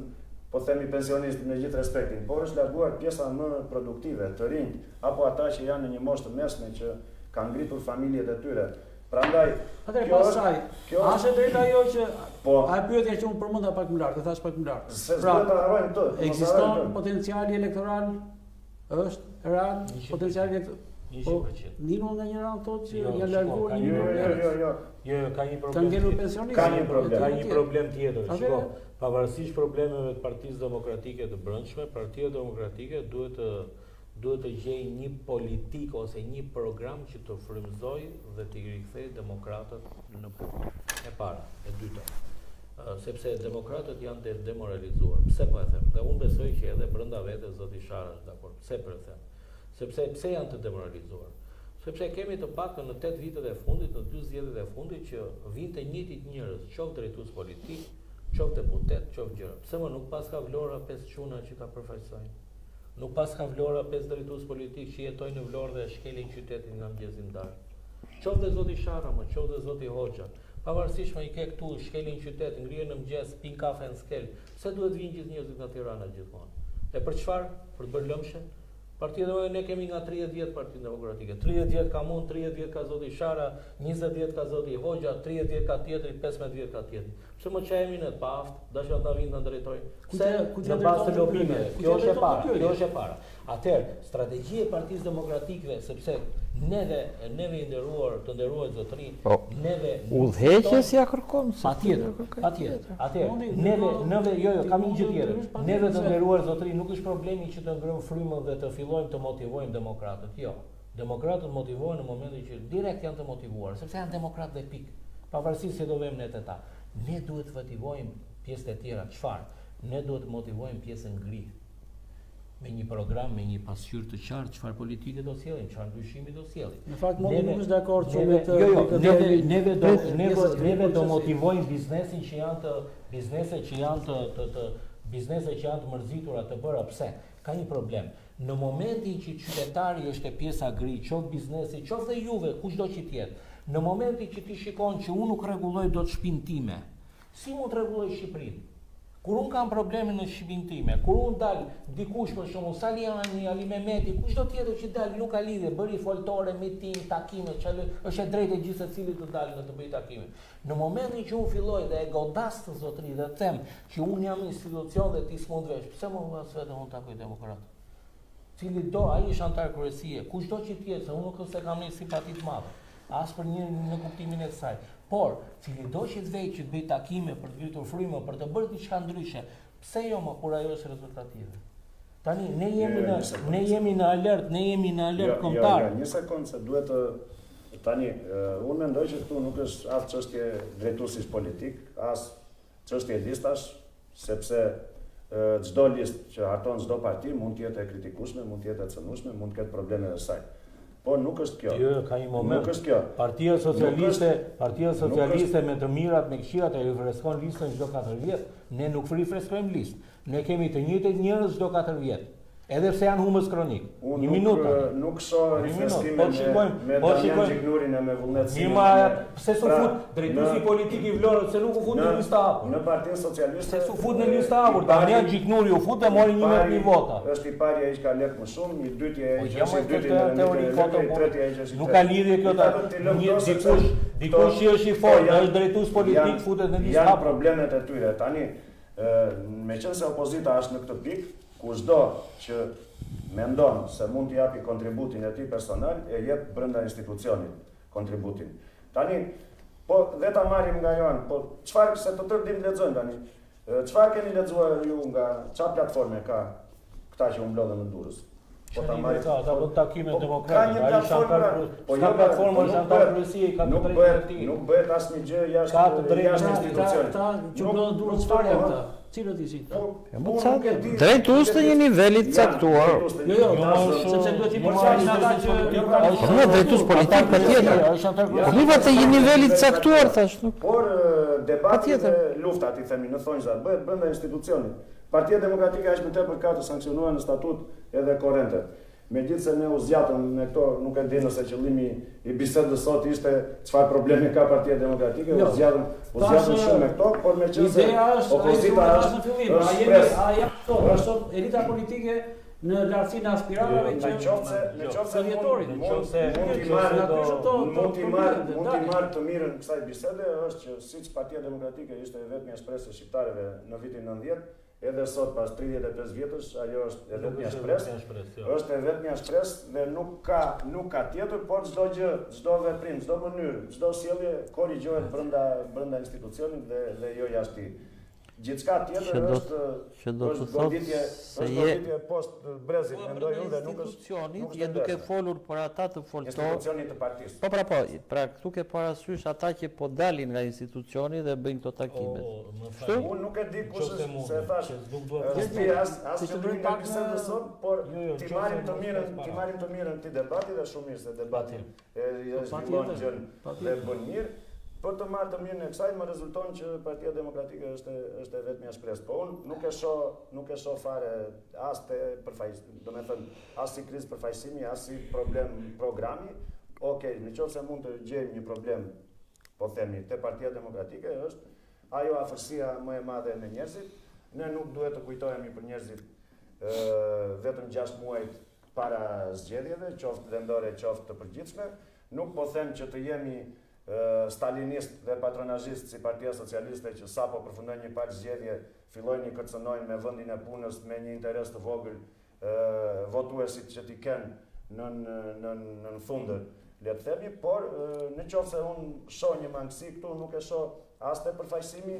po themi pensionistë në gjithë respektin, por është larguar pjesa më produktive, të rinj, apo ata që janë në një moshë të mesme që kanë ngritur familjet e tyre. Prandaj, kjo është drejta ajo që a pyetja që unë përmenda pak më lart, e thash pak më lart. Pra, ekziston potenciali elektoral, është real potenciali elektoral. Po, nino nga një ranë thotë që janë larguar 1 milion njerëz. Jo, ka një problem. Kanë ngelur pensionistë. Ka një problem tjetër. Shiko, pavarësisht problemeve të Partisë Demokratike të brendshme, Partia Demokratike duhet të gjejë një politik ose një program që të frymëzojë dhe të rikthejë demokratët në punë. E para, e dyta. Sepse demokratët janë të demoralizuar. Pse po e them? Dhe unë besoj që edhe brenda vetes zoti Shara është dakord. Pse po e them? Sepse pse janë të demoralizuar? Sepse kemi të paktën në 8 vitet e fundit, në 2 zgjedhjet e fundit që vinte njëjtit njerëz, qoftë drejtues politik, qoftë deputet, qoftë gjëra. Pse më nuk pas ka Vlora 5 çuna që ta përfaqësojnë? Nuk pas ka Vlora 5 drejtues politik që jetojnë në Vlorë dhe shkelin qytetin nga mëngjesimdar. Qoftë zoti Shara, qoftë zoti Hoxha. Pavarësisht më i ke këtu shkelin qytet, ngrihen në mëngjes, pin kafe në skel. Pse duhet vinë gjithë njerëzit nga Tirana gjithmonë? E për çfarë? Për të bërë lëmshën? Partia Demokratike ne kemi nga 30 vjet Partinë Demokratike. 30 vjet ka mund, 30 vjet ka zoti Shara, 20 vjet ka zoti Hoxha, 30 vjet ka tjetri, 15 vjet ka tjetri. Pse më çajemi ne të paaft, dashur ata vinë të ndërtojnë. Pse në bazë të lobimeve? Kjo është e para, kjo është e para. Atëherë, strategjia e Partisë Demokratike, sepse neve i nderuar, të nderuar zotëri, neve udhëheqjes ja kërkon. Patjetër. Neve, kam një gjë tjetër. Neve të nderuar zotëri, nuk është problemi që të ngrëmë frymën dhe të fillojmë të motivojmë demokratët. Jo. Demokratët motivohen në momentin që direkt janë të motivuar, sepse janë demokratë dhe pikë. Pavarësisht se do vëmë ne të ta. Ne duhet të motivojmë pjesët e tjera. Çfarë? Ne duhet të motivojmë pjesën gri. Me një program, me një pasqyrë të qartë, çfarë politike do sjellim, çfarë ndryshimi do sjellim. Në fakt mund nuk është dakord që me të neve do motivojmë biznesin që janë të biznese që janë të mërzitura të bëra. Pse? Ka një problem. Në momentin që qytetari është e pjesa gri, qoftë biznesi, qoftë dhe juve, kushdo që tjetë, në momentin që ti shikon që unë nuk rregulloj dot shtëpinë time, si mund të rregulloj Shqipërinë? Kur unë kam probleme në shtëpinë time, kur unë dal dikush për shembull, Saliani, Ali Mehmeti, kushdo tjetër që dal nuk ka lidhje, bëri foltore, miting, takime, është e drejtë e gjithë secilit të dalë në të bëjë takime. Në momentin që unë filloj dhe e godas të zotëri dhe them që unë jam institucion dhe ti s'mund vesh, pse më vras vetëm unë takoj demokrat? Cili do, ai është antar kryesie, kushdo që tjetë, se unë nuk se kam një simpati të madhe, as për një në kuptimin e kësaj. Por, cili do që të vej që të bëj takime për të ngritur frymën, për të bërë diçka ndryshe, pse jo më kur ajo është rezultative? Tani ne jemi në alert kombëtar. Një sekond se duhet të tani unë mendoj që këtu nuk është as çështje drejtuesish politik, as çështje listash, sepse çdo listë që harton çdo parti mund të jetë e kritikueshme, mund të jetë e cënueshme, mund të ketë probleme e saj. Po nuk është kjo. Jo, ka një moment. Nuk është kjo. Partia Socialiste me të mirat, me këshillat e rifreskon listën çdo 4 vjet. Ne nuk rifreskojmë listë. Ne kemi të njëjtët njerëz çdo 4 vjet. Edhe pse janë humës kronik. Një minutë. Nuk shoh rifreskimin me Damian Gjiknurin e me vullnet. Pse s'u fut drejtuesi politik i Vlorës, se nuk u fut në listë hapur. Në Partinë Socialiste s'u fut në listë hapur. Damian Gjiknuri u fut dhe mori 11 vota. Është i pari ai që ka lek më shumë, i dyti ai që është i dyti në treti ai që është. Nuk ka lidhje kjo ta. Dikush që është i fortë, është drejtues politik, futet në listë hapur. Janë problemet e tyre. Tani, meqense opozita është në këtë pikë, kushdo që mendon se mund të japi kontributin e tij personal, e jep brenda institucionit kontributin. Tani, po dhe ta marrim nga Joan, po çfarë se të tërë dim lexojmë tani. Çfarë keni lexuar ju nga çfarë platforme ka këta që u mblodhen në Durrës? Po ta marrim ata bën takime demokratike, ai ka platformën është antar kryesie, ka të drejtë. Nuk bëhet asnjë gjë jashtë institucionit. Ata që mblodhen Durrës çfarë janë ata? Cilët ishin? Drejtues të një niveli të caktuar. Jo, sepse duhet i përfaqësojnë ata që Po nuk drejtues politik patjetër. Po nuk vetë një niveli të caktuar thash. Por debati dhe luftat i themi në thonjza bëhet brenda institucionit. Partia Demokratike është më tepër ka të sankcionuar në statut edhe korrente. Megjithëse ne u zgjatëm me këto, nuk e di nëse qëllimi i bisedës sot ishte çfarë problemi ka Partia Demokratike, u zgjatëm shumë me këto, por meqense opozita është elita politike në lartësinë e aspiratëve që nëse mund t'i marr të mirën kësaj bisede është që siç Partia Demokratike ishte vetmja shpresë e shqiptarëve në vitin 90, edhe sot pas 35 vjetësh ajo është e vetmja shpresë. Është e vetmja shpresë dhe nuk ka tjetër, por çdo gjë, çdo veprim, çdo mënyrë, çdo sjellje korrigjohet brenda institucionit dhe jo jashtë tij. Gjithçka tjetër është goditje post brezit, mendoj unë, dhe nuk institucionit, je duke folur për ata të foltor. Institucionit të partisë. Po, pra këtu ke parasysh ata që po dalin nga institucioni dhe bëjnë këto takime. Unë nuk e di kush është, se thash, as qëllimi nga bisedë sot, por ti marrim të mirën ti debati dhe shumë mirë se debati e zhvillon gjën dhe bën mirë. Për të marrë të mirën e kësaj, më rezulton që Partia Demokratike është e vetmja shpresë. Po unë nuk e shoh fare as te përfaqësimi, domethënë as si krizë përfaqësimi, as si problem programi. Okej, nëse mund të gjejmë një problem, po themi, te Partia Demokratike është ajo afërsia më e madhe me njerëzit. Ne nuk duhet të kujtohemi për njerëzit vetëm 6 muaj para zgjedhjeve, qoftë vendore, qoftë të përgjithshme. Nuk po them që të jemi stalinist dhe patronazhist si Partia Socialiste që sapo përfundojnë një palë zgjedhje fillojnë i kërcënojnë me vendin e punës me një interes të vogël votuesit që t'i kenë në fundër, le të themi, por në qoftë se unë shoh një mangësi këtu, nuk e shoh as te përfaqësimi,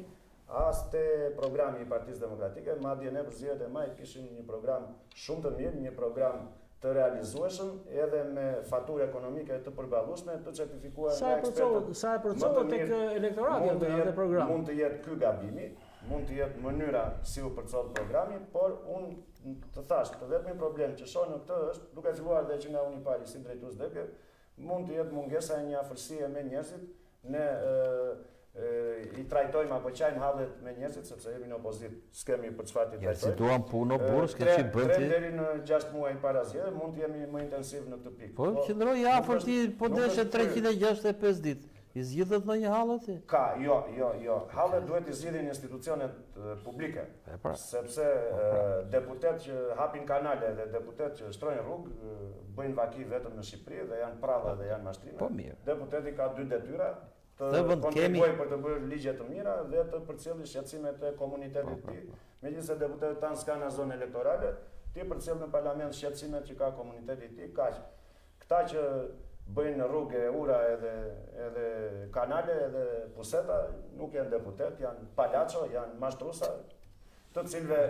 as te programi i Partisë Demokratike, madje ne për zgjedhjet e majit kishim një program shumë të mirë, një program të realizueshëm, edhe me faturë ekonomike të përballueshme, të certifikuar nga ekspertët. Sa e përcohet tek elektorati atë program? Mund të jetë ky gabimi, mund të jetë mënyra si u përcohet programi, por unë të thash, të vetmi problem që shoh në këtë është, duke filluar dhe që nga unë i pari si drejtues DG, mund të jetë mungesa e një afërsie me njerëzit, ne i trajtojmë apo qajmë hallet me njerëzit sepse jemi në opozitë, s'kemi për çfarë të trajtojmë. Si duam punë burrë, s'ke bën ti. Deri në 6 muaj para zgjedhjeve mund të jemi më intensiv në këtë pikë. Po qëndroj afër ti, po deshe 365 ditë. I zgjidhet ndonjë hallë ti? Ka, jo. Hallet duhet i zgjidhin institucionet publike. Sepse deputet që hapin kanale dhe deputet që shtrojnë rrugë bëjnë vaki vetëm në Shqipëri dhe janë pralla dhe janë mashtrime. Po mirë. Deputeti ka 2 detyra, të kontribuoj për të bërë ligje të mira dhe të përcjellë shqetësimet e komunitetit të tij. Megjithëse deputetët tanë s'kan në zonë elektorale, ti përcjell në parlament shqetësimet që ka komuniteti i tij, kaq. Këta që bëjnë rrugë, ura edhe kanale edhe puseta, nuk janë deputet, janë palaço, janë mashtruesa, të cilëve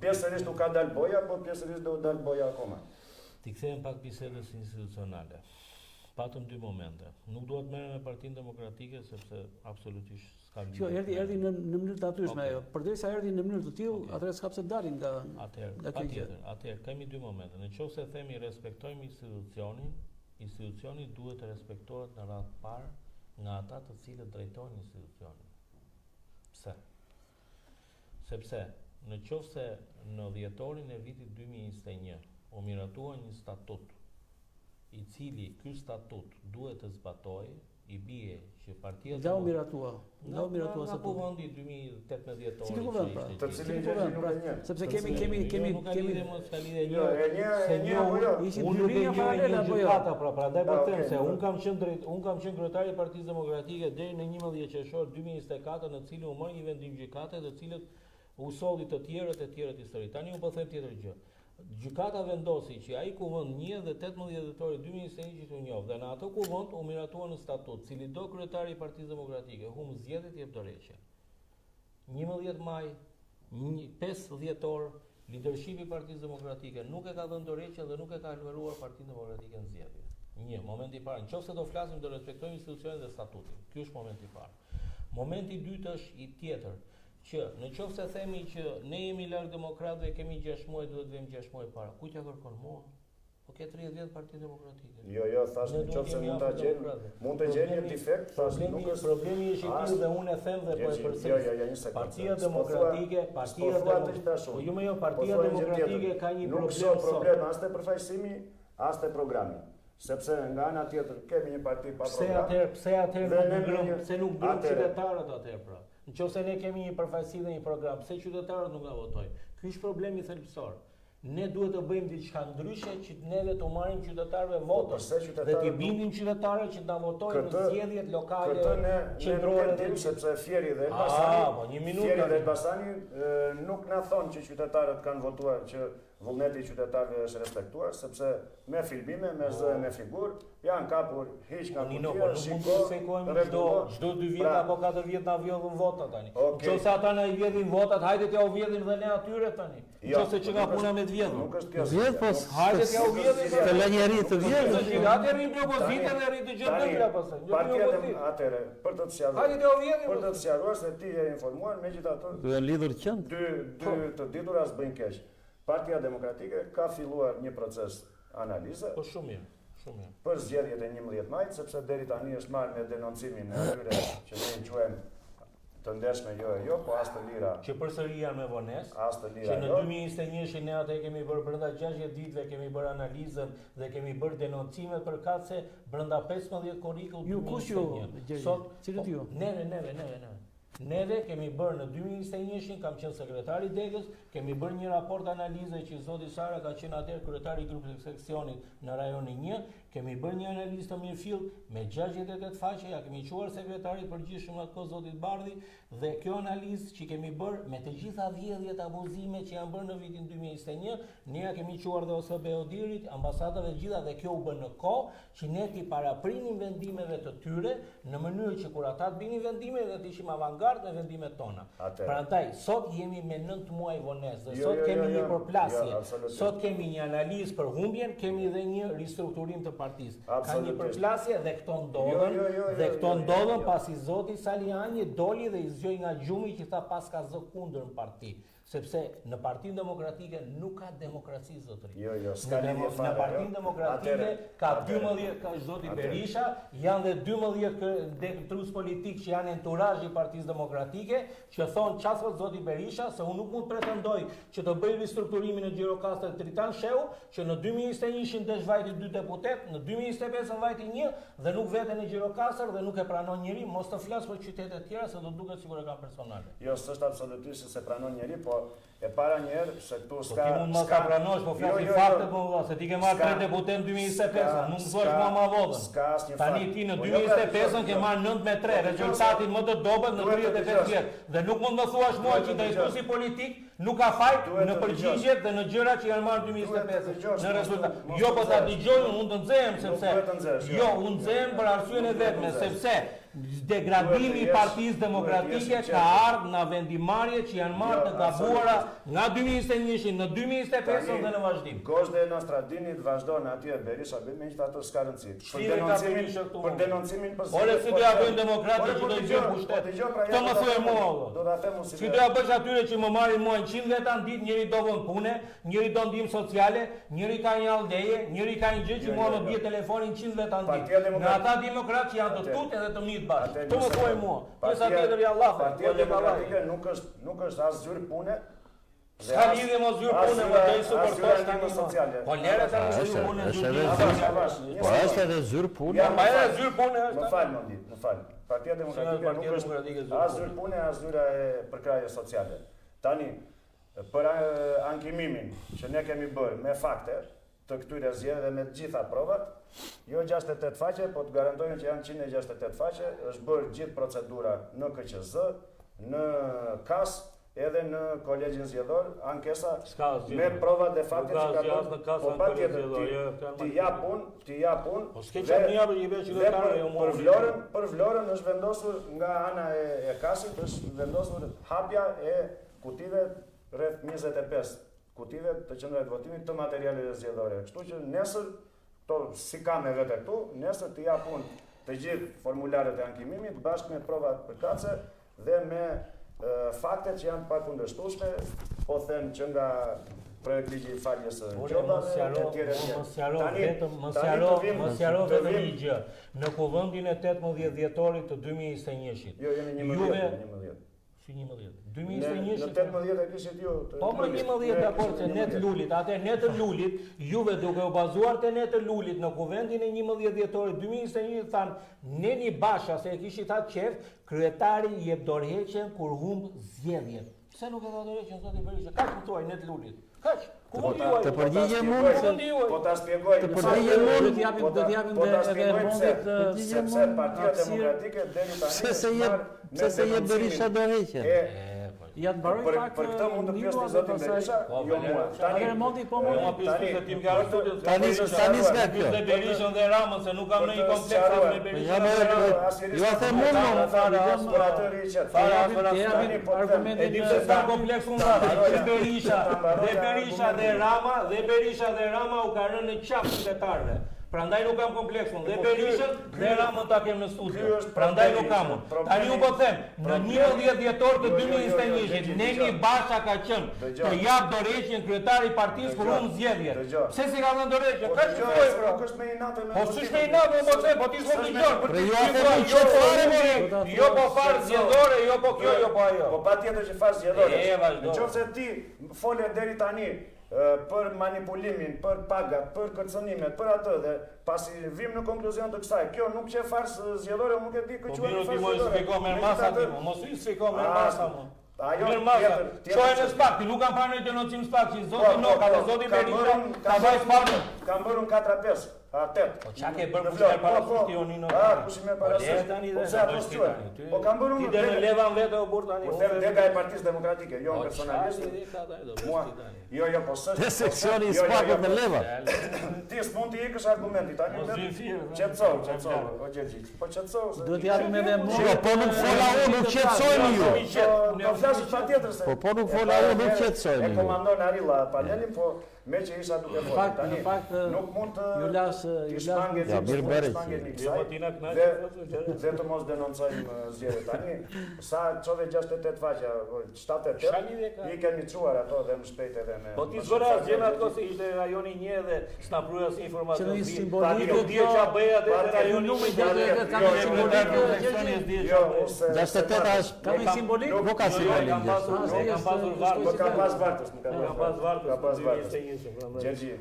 pjesërisht nuk ka dalë boja, por pjesërisht do dalë boja akoma. Ti kthehem pak bisedës institucionale. Patëm 2 momente. Nuk duhet merrem me Partinë Demokratike sepse absolutisht s'ka lidhje. Jo, erdhi në mënyrë të natyshme ajo. Përderisa erdhi në mënyrë të tillë, atëherë s'ka pse dalin nga Atëherë kemi 2 momente. Nëse themi respektojmë institucioni duhet të respektohet në radhë parë nga ata të cilët drejtojnë institucionin. Pse? Sepse nëse në dhjetorin e vitit 2021 u miratua një statut i cili ky statut duhet të zbatojë, i bie që partia nga u miratua sa kuvendi 2018 dhjetori. Si kuvend pra? Të cilin nuk e njeh. Sepse kemi ishin dyria paralele apo jo? Prandaj po them se un kam qenë kryetari i Partisë Demokratike deri në 11 qershor 2024, në cilin u mori një vendim gjykate, të cilët u solli të tjerët histori. Tani un po them tjetër gjë. Gjykata vendosi që ai kuvend 1 dhe 18 dhjetori 2021 që u njoh dhe në ato kuvend u miratua në statut, cili do kryetari i Partisë Demokratike hum zgjedhjet jep dorëheqje. 11 maj, 5 dhjetor, lidershipi i Partisë Demokratike nuk e ka dhënë dorëheqje dhe nuk e ka alveruar Partinë Demokratike në zgjedhje. Një, momenti i parë. Nëse do flasim do respektojmë institucionet dhe statutin. Ky është momenti i parë. Momenti i dytë është i tjetër. Që nëse themi që ne jemi larg demokratëve, kemi 6 muaj, duhet të vëmë 6 muaj para. Kujt ja kërkon mua? Po ke 30 vjet Partinë Demokratike. Jo, thash nëse mund të gjejë një defekt, thash nuk është problemi është i tillë dhe unë e them dhe po e përsëris. Partia Demokratike, Partia Demokratike ka një problem. Nuk ka problem as te përfaqësimi, as te programi. Sepse nga ana tjetër kemi një parti pa program. Pse atëherë nuk bëjmë qytetarët atëherë pra? Nëse ne kemi një përfaqësi dhe një program, pse qytetarët nuk na votojnë? Ky është problemi thelbësor. Ne duhet të bëjmë diçka ndryshe që neve të marrim qytetarëve votot dhe t'i bindim qytetarët që na votojnë në zgjedhjet lokale qendrore dhe sepse Fieri dhe Elbasani nuk na thonë që qytetarët kanë votuar, që vullneti i qytetarëve është respektuar, sepse me filmime, me zë, me figurë, janë kapur hiç nga kutia, çdo 2 vjet apo 4 vjet na vjedhin votat tani. Nëse ata na i vjedhin votat, hajde t'ja u vjedhin dhe ne atyre tani. Nëse që ka puna me të vjedhur. Nuk është kjo. Vjedh po hajde t'ja u vjedhin. Të lë njëri të vjedhë. Atë rrim në opozitë dhe rrim të gjithë ndër pastaj. Atëre, për të sqaruar. Hajde t'ja u vjedhin. Për të sqaruar se ti je informuar, megjithatë. Duhen lidhur qend. Dy të ditura s'bëjnë keq. Partia Demokratike ka filluar një proces analize. Po shumë mirë, shumë mirë. Për zgjedhjet e 11 majit, sepse deri tani është marrë me denoncimin e tyre që ne i quajmë të ndershme jo, po as të lira. Që përsëri janë me vonesë. As të lira. Që në 2021 ne atë kemi bërë brenda 60 ditëve, kemi bërë analizën dhe kemi bërë denoncimet përkatëse brenda 15 korrikull 2021. Ju kush ju? Sot cilët ju? Neve. Neve kemi bërë në 2021, kam qenë sekretari i Degës, kemi bërë një raport analize që zoti Sara ka qenë atëherë kryetari i grupit të seksionit në rajonin 1, kemi bërë një analizë të mirëfill me 68 faqe, ja kemi quar sekretarit përgjithshëm atë kohë zotit Bardhi, dhe kjo analizë që kemi bërë me të gjitha vjedhjet abuzime që janë bërë në vitin 2021, ne ja kemi quar dhe OSB Odirit, ambasadave gjitha, dhe kjo u bë në kohë që ne t'i paraprinim vendimeve të tyre në mënyrë që kur ata të binin vendime dhe të ishim avangard me vendimet tona. Prandaj sot jemi me 9 muaj vonesë dhe sot kemi një përplasje, sot kemi një analizë për humbjen, kemi dhe një ristrukturim të partisë. Ka një përplasje dhe këto ndodhen pasi zoti Saliani doli dhe i zgjoi nga gjumi që tha pas ka zë kundër në parti. Sepse në Partinë Demokratike nuk ka demokraci, zotëri. Në Partinë Demokratike ka 12, ka zoti Berisha, janë dhe 12 dekretues politik që janë enturazh i Partisë Demokratike, që thonë çfarë thot zoti Berisha, se unë nuk mund pretendoj që të bëj ristrukturimin e Gjirokastër Tritan Sheu, që në 2021 ishin desh vajti 2 deputet, në 2025 vajti 1 dhe nuk veten në Gjirokastër dhe nuk e pranon njëri, mos të flas për qytete të tjera se do duket sikur e ka personale. Jo, s'është absolutisht se pranon njëri, po e para njerë se këtu s'ka... Ti mund mos ka pranosh, po flasin fakte, po se ti ke marrë 3 deputet në 2025, nuk thua ma vodhën. Tani ti në 2025 ke marrë 9-3, rezultatin më të dobët në 35 vjetë. Dhe nuk mund më thuash mua që drejtuesi politik nuk ka fajt në përgjigjet dhe në gjëra që janë marrë 2025 në rezultat. Jo, po ta dëgjoj, unë të nxehem sepse jo, unë nxehem për arsyen e vetme, sepse degradimi i Partisë Demokratike ka ardhur nga vendimarrje që janë marrë të gabuara nga 2021 në 2025 dhe në vazhdim. Gozhde e Nostradinit vazhdon atje Berisha me që ato s'ka rëndësi. Për denoncimin për ore si do ja bëjnë demokratë që do i bëjnë pushtet. Këtë më thuaj mua. Do ta them unë. Si do ja bësh atyre që më marrin mua 100 veta në ditë, njëri do vën pune, njëri do ndihmë sociale, njëri ka një aldeje, njëri ka një gjë që mua më bie telefonin 100 veta në ditë. Nga ata demokratë që janë të tutë edhe të mirë bashkë. Këto më thuaj mua. Pesa tjetër i Allahut. Partia Demokratike nuk është as zyrë pune. Ska lidhje mos zyrë pune, më do i suportosh tani sociale. Po lere ta zyrë pune. Po është edhe zyrë pune. Ja, ma edhe zyrë pune është. Më fal. Partia Demokratike nuk është as zyrë pune, as zyra e përkrajjes sociale. Tani për ankimimin që ne kemi bërë me fakte të këtyre zgjedhjeve dhe me të gjitha provat, jo 68 faqe, po të garantojnë që janë 168 faqe, është bërë gjithë procedura në KQZ, në KAS, edhe në kolegjin zgjedhor, ankesa me provat dhe fakte që ka bërë. Po patjetër ti jap punë. Po s'ke çfarë më japë një veç qytetarë jo mua. Për Vlorën është vendosur nga ana e KAS-it, është vendosur hapja e kutive rreth 25 kutive të qendrave të votimit të materialeve zgjedhore. Kështu që nesër, si ka me vete këtu, nesër të jap unë të gjithë formularët e ankimimit bashkë me provat përkatëse dhe me faktet që janë pakundërshtueshme, po them që nga projekt ligji i faljes së gjobave e tjera. Mos sqaro vetëm një gjë. Në kuvendin e 18 dhjetorit të 2021-shit. Jo, jeni 11. Si 11. 2021 në 18 e kishit ju. Po më 11 dakord se ne të lulit, atë ne të lulit, juve duke u bazuar te ne të lulit në kuvendin e 11 dhjetorit 2021 than Neni Basha se e kishit atë qef, kryetari i jep dorëheqjen kur humb zgjedhjet. Pse nuk e dha dorëheqjen zoti Berisha? Kaç më thuaj ne të lulit? Kaç? Të përgjigjem mund, po ta shpjegoj. Të përgjigjem mund, do t'japim edhe mundit sepse Partia Demokratike deri tani pse se jep Berisha dorëheqjen. Ja të mbaroj pak për këtë mund të pjesë zotin Berisha, jo mua. Tani modi po më tani s'ka kjo. Dhe Berishën dhe Ramën se nuk kam ndonjë kompleks me Berishën. Jo a them unë, për atë riqet. argumentin e di se s'ka kompleks unë dhe Berisha dhe Rama u ka rënë në qafë qytetarëve. Prandaj nuk kam kompleksun dhe Berishën dhe Ramën ta kem në studio. Prandaj nuk kam. Tani u po them, në 11 dhjetor të 2021-shit, Neni Basha ka qenë të jap dorëheqjen kryetari i partisë kur humb zgjedhjet. Pse si ka dhënë dorëheqje? Kaç thuaj? Nuk është me inatë me. Po s'është me inatë, po them, po ti s'po dëgjon. Jo po far zgjedhore, jo po kjo, jo po ajo. Po patjetër që far zgjedhore. Nëse ti fole deri tani për manipulimin, për pagat, për kërcënimet, për atë dhe pasi vim në konkluzion të kësaj, kjo nuk që farë zgjedhore, nuk e di këtë që farë zgjedhore. Po miro ti mos shpjegoj me masa ti, mos i shpjegoj me masa mu. Ajo çojë në spak, ti nuk kam parë në denoncim spak, që zoti Noka dhe zoti Berisha ka bërë spakun. Kam bërë 4-5. Po çka ke bërë kush ka paraqiti Jonino? Kush më paraqiti tani dhe sa po thuaj. Po kam bërë unë. Ti dhe në levan vetë o burr tani. Po them deka e Partisë Demokratike, jo personalisht. Mua, jo, po s'është. Te seksioni i spakut me leva. Ti s'mund të ikësh argumenti tani. Qetëso, o Gjergji. Po qetëso. Duhet japim edhe mua. Po nuk fola unë, nuk qetësojmë ju. Po flasim patjetër se. Po nuk fola unë, nuk qetësojmë ju. E komandon Arilla panelin, po me që isha duke folur tani. Në fakt nuk mund të ju las Ja, mirë bëre. Dhe të mos denoncojmë zgjedhjet tani. Sa çove 68 faqe, 78. I kemi çuar ato dhe më shpejt edhe me. Po ti zgjora gjën ato se ishte rajoni 1 dhe s'na pruja si informacion. Që në simbolik do di ç'a bëj atë rajoni numri 10 ka simbolik. Jo, ose 68 është ka një simbolik. Nuk ka simbolik. Kam pasur vartë. Ka pas vartës, Ka pas vartë. Gjergji,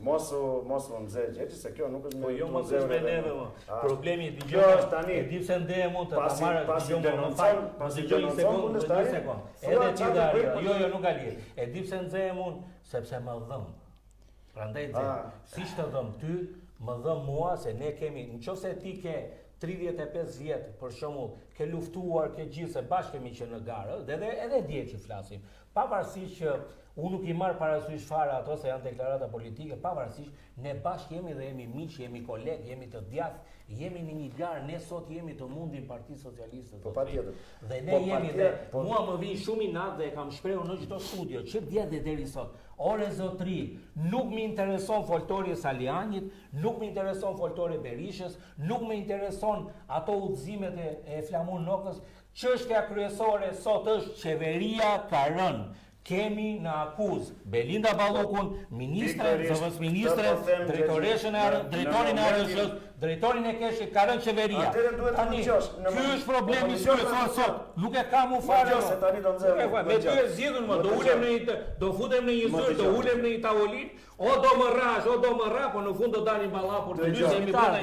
mos u nxe Gjergji se kjo nuk është me. Po jo mos është me neve më. Problemi i kjo është tani. E di pse ndej mund të ta marrë pasi denoncon, pasi një sekondë, një sekondë. Edhe ti dali. Jo, nuk ka lidhje. E di pse nxej mund sepse më dhëm. Prandaj siç të dhëm ty, më dhëm mua se ne kemi, nëse ti ke 35 vjet, për shembull, ke luftuar, ke gjithë se bashkë kemi qenë në garë, dhe edhe dje që flasim. Pavarësisht që unë nuk i marr parasysh fare ato se janë deklarata politike, pavarësisht ne bashkë jemi dhe jemi miq, jemi kolegë, jemi të djathtë, jemi në një garë, ne sot jemi të mundin Partisë Socialiste. Po patjetër. Dhe ne jemi dhe mua më vjen shumë inat dhe e kam shprehur në çdo studio, që dje dhe deri sot. Ore zotri, nuk më intereson foltori Salianit, nuk më intereson foltori Berishës, nuk më intereson ato udhëzimet e Flamur Nokës. Çështja kryesore sot është qeveria ka rënë. Kemi në akuzë Belinda Ballukun, ministren, zëvës ministre, drejtoreshën e drejtorin e ARSH-s, drejtorin e keshit, ka rënë qeveria. Tani, ky është problemi kryesor sot. Nuk e kam u fare. Me ty e zgjidhun më, do futem në një zyrë, do ulem në një tavolinë, o do më rash, o do më ra, po në fund do dalin ballapur të dy se mi bëna.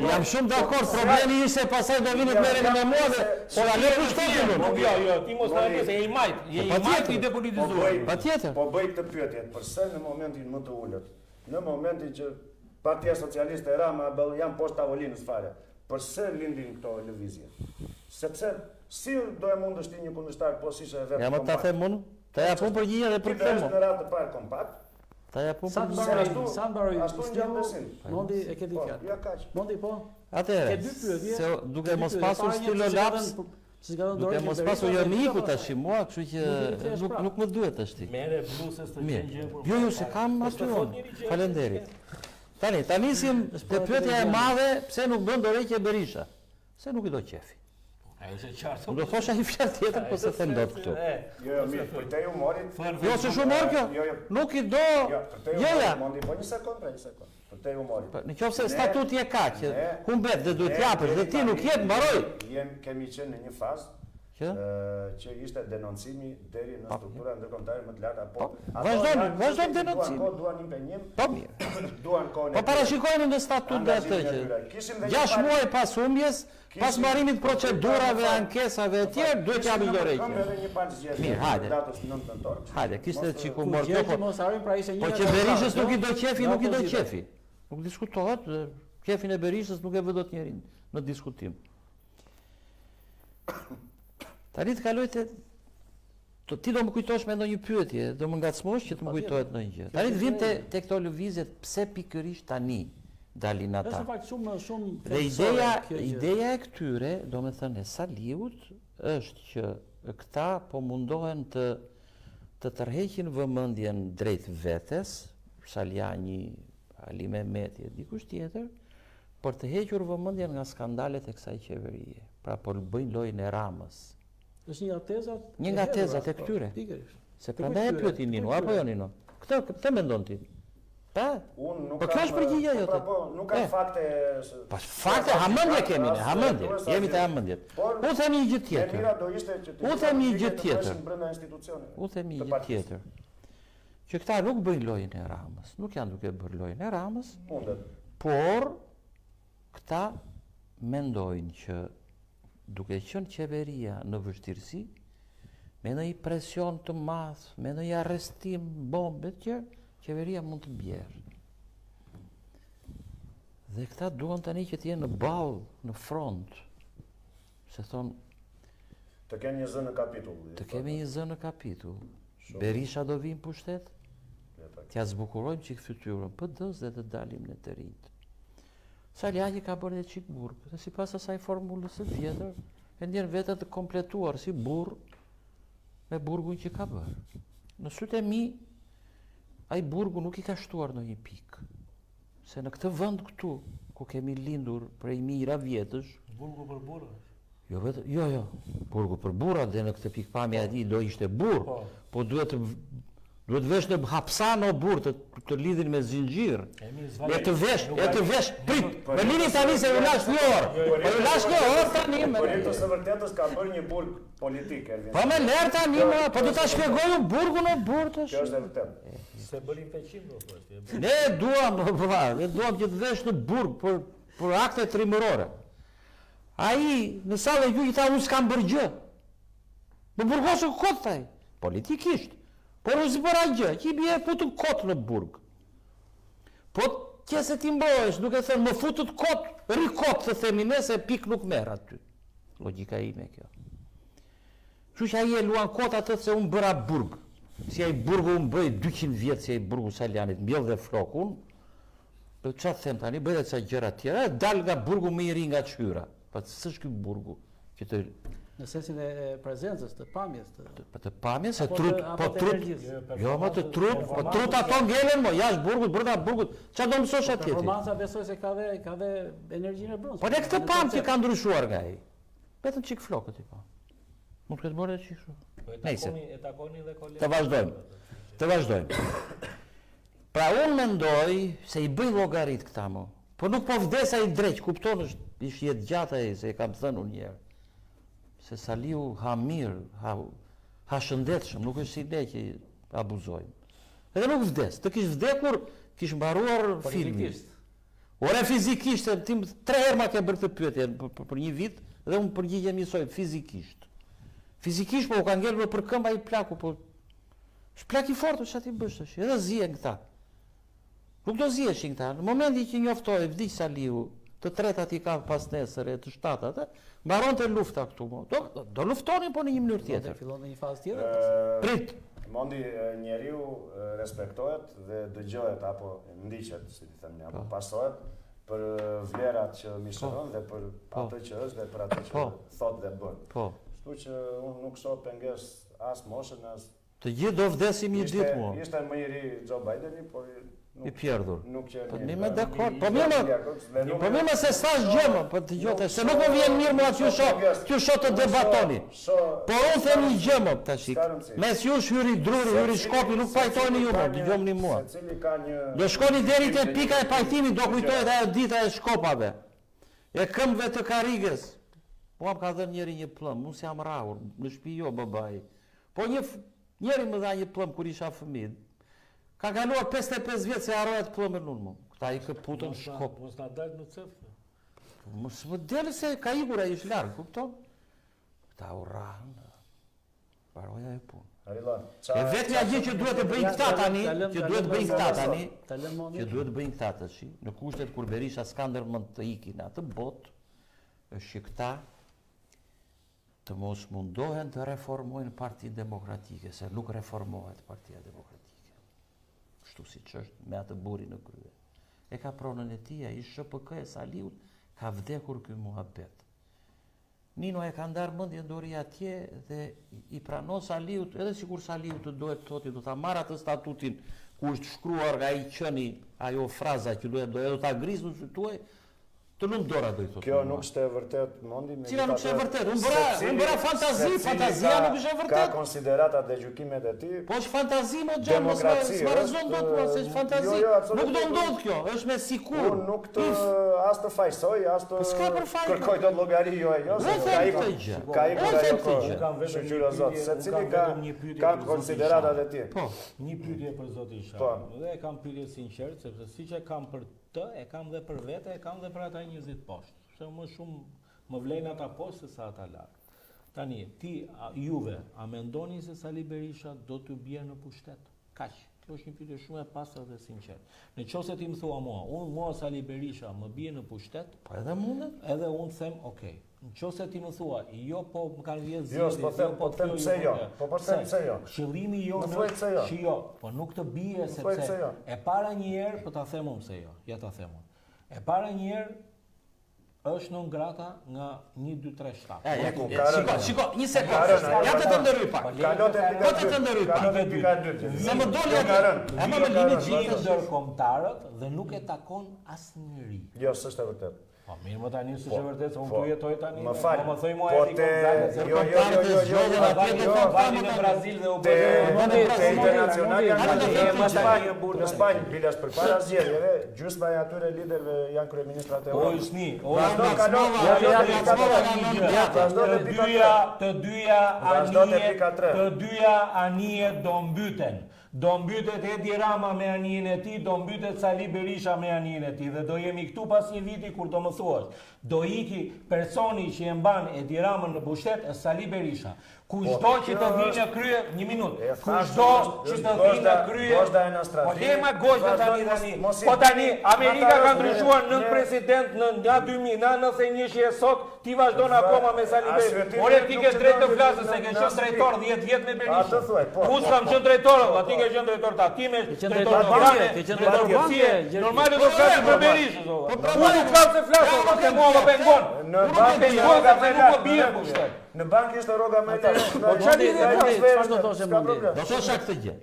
Jam shumë dakord, problemi ishte pasaj do vinë të merreni me mua dhe po la lë kushtotin unë. Jo, ti mos ta ke se je i majt i depolitizuar. Patjetër. Po bëj këtë pyetje, përse në momentin më të ulët, në momentin që Partia Socialiste e Rama janë poshtë tavolinës fare, përse lindin këto lëvizje? Sepse si do e mundësh ti një kundërshtar po si ishe vetë. Ja më ta them unë, ta japun për një dhe për këtë. Ti në radhë të parë kompakt. Ta japun për Sa mbaroi? Ashtu ngjan besim. Mondi e ke di fjalë. Ja kaq. Mondi po. Atëherë. Ke dy pyetje. Se duke mos pasur stilolaps, duke mos pasur jo miku tash mua, kështu që nuk më duhet tash ti. Merre blusës të gjë. Jo, se kam aty. Faleminderit. Ta nisim te pyetja e madhe, pse nuk bën dorëqe Berisha? Se nuk I do qefi. Ajo është qartë. Do thosha një fjalë tjetër, po se them dot këtu. Jo, mirë, për te humorit. Jo, se shumë humor kjo. Nuk I do. Jo, ja. Mondi po një sekond. Për te humorit. Nëse statuti e ka që humbet dhe duhet japësh dhe ti nuk jep mbaroj. Kemi qenë në një fazë që ishte denoncimi deri në struktura ndërkombëtare më të larta. Po vazhdon denoncimi. Duan impenjim. Po mirë. Duan kohën. Po parashikojnë në statut dhe atë që 6 muaj pas humbjes, pas marrimit procedurave, ankesave e tjerë, duhet të japim dorëqe. Mirë, hajde. Datës 9 nëntor. Hajde, kishte çiku humor kjo, po që Berishës nuk I do qefi, nuk I do qefi. Nuk diskutohet, qefin e Berishës nuk e vë dot njerin në diskutim. Tani të kaloj ti do më kujtosh me ndonjë pyetje, do më ngacmosh që të më kujtohet ndonjë gjë. Tani të vim te këto lëvizjet, pse pikërisht tani dalin ata? Është fakt shumë dhe ideja e këtyre, domethënë e Saliut, është që këta po mundohen të tërheqin vëmendjen drejt vetes, Saliani, Ali Mehmeti e dikush tjetër, për të hequr vëmendjen nga skandalet e kësaj qeverie. Pra po bëjnë lojën e Ramës. Është një nga tezat? Një nga tezat e këtyre. Se prandaj e pyeti Nino, apo jo Nino? Këtë mendon ti? Po kjo është përgjigja jote. Po nuk ka fakte. Pas fakte hamendje kemi ne, hamendje. Jemi te hamendjet. U themi një gjë tjetër. U themi një gjë tjetër. U themi një gjë tjetër. Që këta nuk bëjnë lojën e Ramës, nuk janë duke bërë lojën e Ramës, por këta mendojnë që duke qenë qeveria në vështirësi, me në I presion të madh, me në I arrestim, bombe të tjerë, qeveria mund të bjerë. Dhe këta duan tani që t'jenë në ballë, në front. Se thonë, Të kenë një zë në kapitull. të kemi një zë në kapitull. Berisha do vinë pushtet, t'ja zbukurojmë qik fytyrën, për dës dhe të dalim në të rinjtë. Saljaji ka bërë dhe qik burg, dhe si pas asaj formulës së tjetër, e ndjerë vetët të kompletuar si burg me burgun që ka bërë. Në sytë e mi, ai burgu nuk i ka shtuar në një pikë. Se në këtë vend këtu, ku kemi lindur prej mijëra vjetësh, Burgu për burra. jo, burgu për burra dhe në këtë pikpamje ati do ishte burr, po duhet vesh në hapsan o burr të lidhin me zinxhir. E të vesh, prit, me lini tani se ju lash një orë. Po ju lash një orë tani. Por jetë së vërtetës ka bërë një burg politik, Ervin. Po me lerë tani, po du ta shpjegojmë burgun o burr të Kjo është e vërtetë. Se bërin peqim do thoshte. Ne duam që të vesh në burg për akte trimërore. Ai, në sallë ju i tha, unë s'kam bërë gjë. Më burgosë kotë, thaj, politikisht. Por unë s'bëra gjë, që i bje putën kotë në burg. Po, kje se ti mbojsh, duke thënë, më futët kotë, ri kotë të themi ne, se pik nuk merë aty. Logika ime kjo. Që që ai e luan kotë atë se unë bëra burg. Si ai burgu unë bëj 200 vjetë, si ai burgu Saljanit, mbjell dhe flokun, për që të them tani, bëjdhe ca gjëra tjera, dal nga burgu më i ri nga qyra. Pa të së shky burgu që të... Në sensin e prezencës, të pamjes, të pamjes, se apo trut, të- po apo të trut, energjisë. jo më të trut, po trut ato ngelen mo, jashtë burgut, brenda burgut, qa do mësosh atje ti? Performanca besoj se ka dhe energjinë e brendshme. Po ne këtë pam që ka ndryshuar nga ai. Vetëm çik flokët i pa. Mund të ketë bërë çik kështu. Nëse E takoni dhe kolegë. Të vazhdojmë. Pra unë mendoj se i bëj llogarit këta mo. Po nuk po vdes ai drejt, kupton është ish jetë gjatë ai, se e kam thënë unë një herë. Se Saliu ha mirë, ha shëndetshëm, nuk është si ne që abuzojmë. Edhe nuk vdes, të kish vdekur, kish mbaruar filmin. Ore fizikisht, tim 3 herë ma ke bërë këtë pyetje për një vit dhe unë përgjigjem njësoj fizikisht. Fizikisht po u ka ngelur për këmbë ai plaku, po është plak i fortë çati bësh tash, edhe zihen këta. Nuk do ziheshin këta. Në momentin që njoftoi vdiq Saliu, të tretat i ka pas nesër e të shtatat, mbaronte lufta këtu mo. Do luftonin po në një mënyrë tjetër. Fillon në një fazë tjetër. Prit. Mondi njeriu respektohet dhe dëgjohet apo ndiqet, si ti thënë, apo pasohet për vlerat që misheron dhe për atë që është dhe për atë që thot dhe bën. Po. Kështu që unë nuk shoh penges as moshën as të gjithë do vdesim një ditë mua. Ishte më i ri Joe Bideni, por i pjerdhur. Nuk që po mi më dakord. Po mi më se sa gjë më, po dëgjote, se nuk më vjen mirë mua t'ju shoh të debatoni. Po unë them një gjë më tash. Mes jush hyri Druri, hyri Shkopi, nuk pajtojeni ju, dëgjomni mua. Secili ka një Do shkoni deri te pika e pajtimit, do kujtohet ajo dita e Shkopave. E këmbëve të Karrigës. Mua më ka dhënë njëri një plëm, unë s'jam rrahur, në shtëpi jo babai. Po njëri më dha një plëm kur isha fëmijë. Ka kaluar 55 vjetë se harrohet plëmën unë mu. Këta i këputën Shkop. Mos na dalë në cefë. Mos më delë se ka ikur ai është larg, kupton? Këta u rrahën. Paroja e punë. E vetmja gjë që duhet të bëjnë këta tani, që duhet të bëjnë këta tash, në kushtet kur Berisha s'ka ndërmend të ikin atë botë, është që këta të mos mundohen të reformojnë Partinë Demokratike, se nuk reformohet Partia Demokratike. Kështu siç është me atë burin në krye. E ka pronën e tij, ai SHPK e Saliut ka vdekur ky muhabet. Nino e ka ndarë mendjen dori atje dhe i pranon Saliut, edhe sikur Saliu të duhet thotë, do ta marr atë statutin ku është shkruar nga ai qeni, ajo fraza që do ta grisë në sy tuaj. Të nuk dora do i thotë. Kjo nuk është e vërtet, Mondi. Cila nuk është e vërtet? Unë bëra fantazia nuk është e vërtet. Ka konsideratat dhe gjykimet e tij. Po është fantazi më gjë, mos më rezon dot mua se është fantazi. Nuk do ndodh kjo, është me sikur. Unë nuk të as të fajsoj, as të kërkoj dot llogari jo e jo. Ka ikur ajo shoqëria zot, secili ka konsideratat e tij. Po, një pyetje për zotin Shah. Dhe e kam pyetje sinqert, sepse siç e kam për të, e kam dhe për vete, e kam dhe për ata 20 poshtë. Se më shumë më vlen ata poshtë se sa ata larg. Tani, juve, a mendoni se Sali Berisha do t'ju bjerë në pushtet? Kaq. Kjo është një pyetje shumë e pastër dhe sinqert. Në qoftë se ti më thua mua Sali Berisha më bie në pushtet, Po edhe mundet. edhe unë them, okay. Në qoftë se ti më thua, jo po më kanë vjedhë Jo, zgjidhje, po them pse jo. Po them pse jo. Qëllimi jo Më thuaj pse jo. Shijo, po nuk të bie Më thuaj pse sepse jo. e para një herë po ta them unë pse jo. Ja ta them unë. E para një herë është non grata nga 1 2 3 7. Shiko, një sekondë. Ja të ndërryj pak. Kalote Po të ndërryj pak. pika 2. Se më doli atë. E më linë gjithë ndërkombëtarët dhe nuk e takon asnjëri. Jo, s'është e vërtetë. Po mirë më tani s'është e vërtetë, unë tu jetoj tani. Më fal. Po më thoj mua Po Erik te Gonzalez. jo. Vani në Brazil dhe u Te bë. internacionali në Spanjë, bilas përpara zgjedhjeve, gjysma e atyre liderëve janë kryeministrat e O Europës. isni, të dyja anije do mbyten. Do mbytet Edi Rama me anijen e tij, do mbytet Sali Berisha me anijen e tij dhe do jemi këtu pas një viti kur do më thuash, do iki personi që e mban Edi Ramën në pushtet është Sali Berisha. Kushdo që të vinë në krye, një minutë. Kushdo që të vinë në krye. Po lema gojda tani. Po tani Amerika ka ndryshuar në president në 2091 që e sot, ti vazhdon akoma me Sali Berisha. Ore ti ke drejt të flasësh se ke qenë drejtor 10 vjet me Berisha. Unë s'kam qenë drejtor, ti ke qenë drejtor ta. Ti me drejtor Tiranë, normale do flasësh për Berishën. Unë nuk kam se flasë, po ke mua më pengon. Në bank ishte rroga më e lehtë. Po çfarë çfarë do thoshe më problem. Do thosha këtë gjë.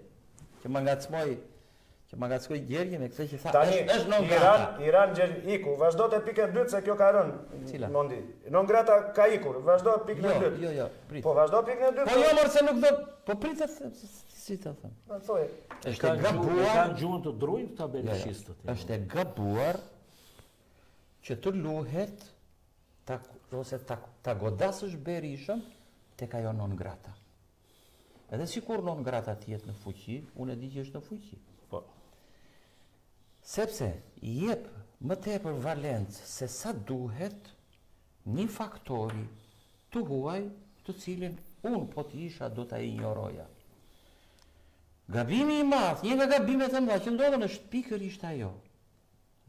Që më ngacmoi Gjergji me këtë që tha, Tani, është non grata. Iran iku, vazhdo te pikë 2 se kjo ka rënë. Cila? Mondi. Non grata ka ikur, vazhdo pikë 2. Jo, prit. Po vazhdo pikë 2. Po jo mor se nuk do. Po pritet si të them. Ma thoj. Është e gabuar. Kanë gjuhën të drujnë këta berishistët. Është e gabuar që të luhet ose ta godasësh Berishën tek ajo non grata. Edhe sikur non grata të jetë në fuqi, unë e di që është në fuqi. Po. Sepse jep më tepër valencë se sa duhet një faktori të huaj të cilin unë po të isha do ta injoroja. Gabimi i madh, një nga gabimet e mëdha që ndodhen është pikërisht ajo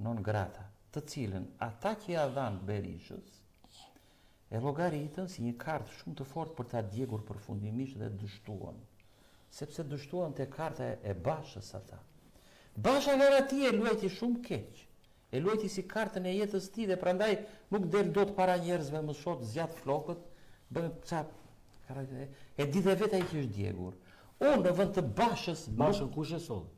non grata, të cilën ata që ja dhanë Berishës e llogaritën si një kartë shumë të fortë për ta djegur përfundimisht dhe dështuan. Sepse dështuan te karta e Bashës ata. Basha vera ti e luajti shumë keq. E luajti si kartën e jetës ti dhe prandaj nuk del dot para njerëzve më sot zgjat flokët, bën ça e di dhe vetë ai që është djegur. Unë në vend të Bashës, Bashën kush e solli?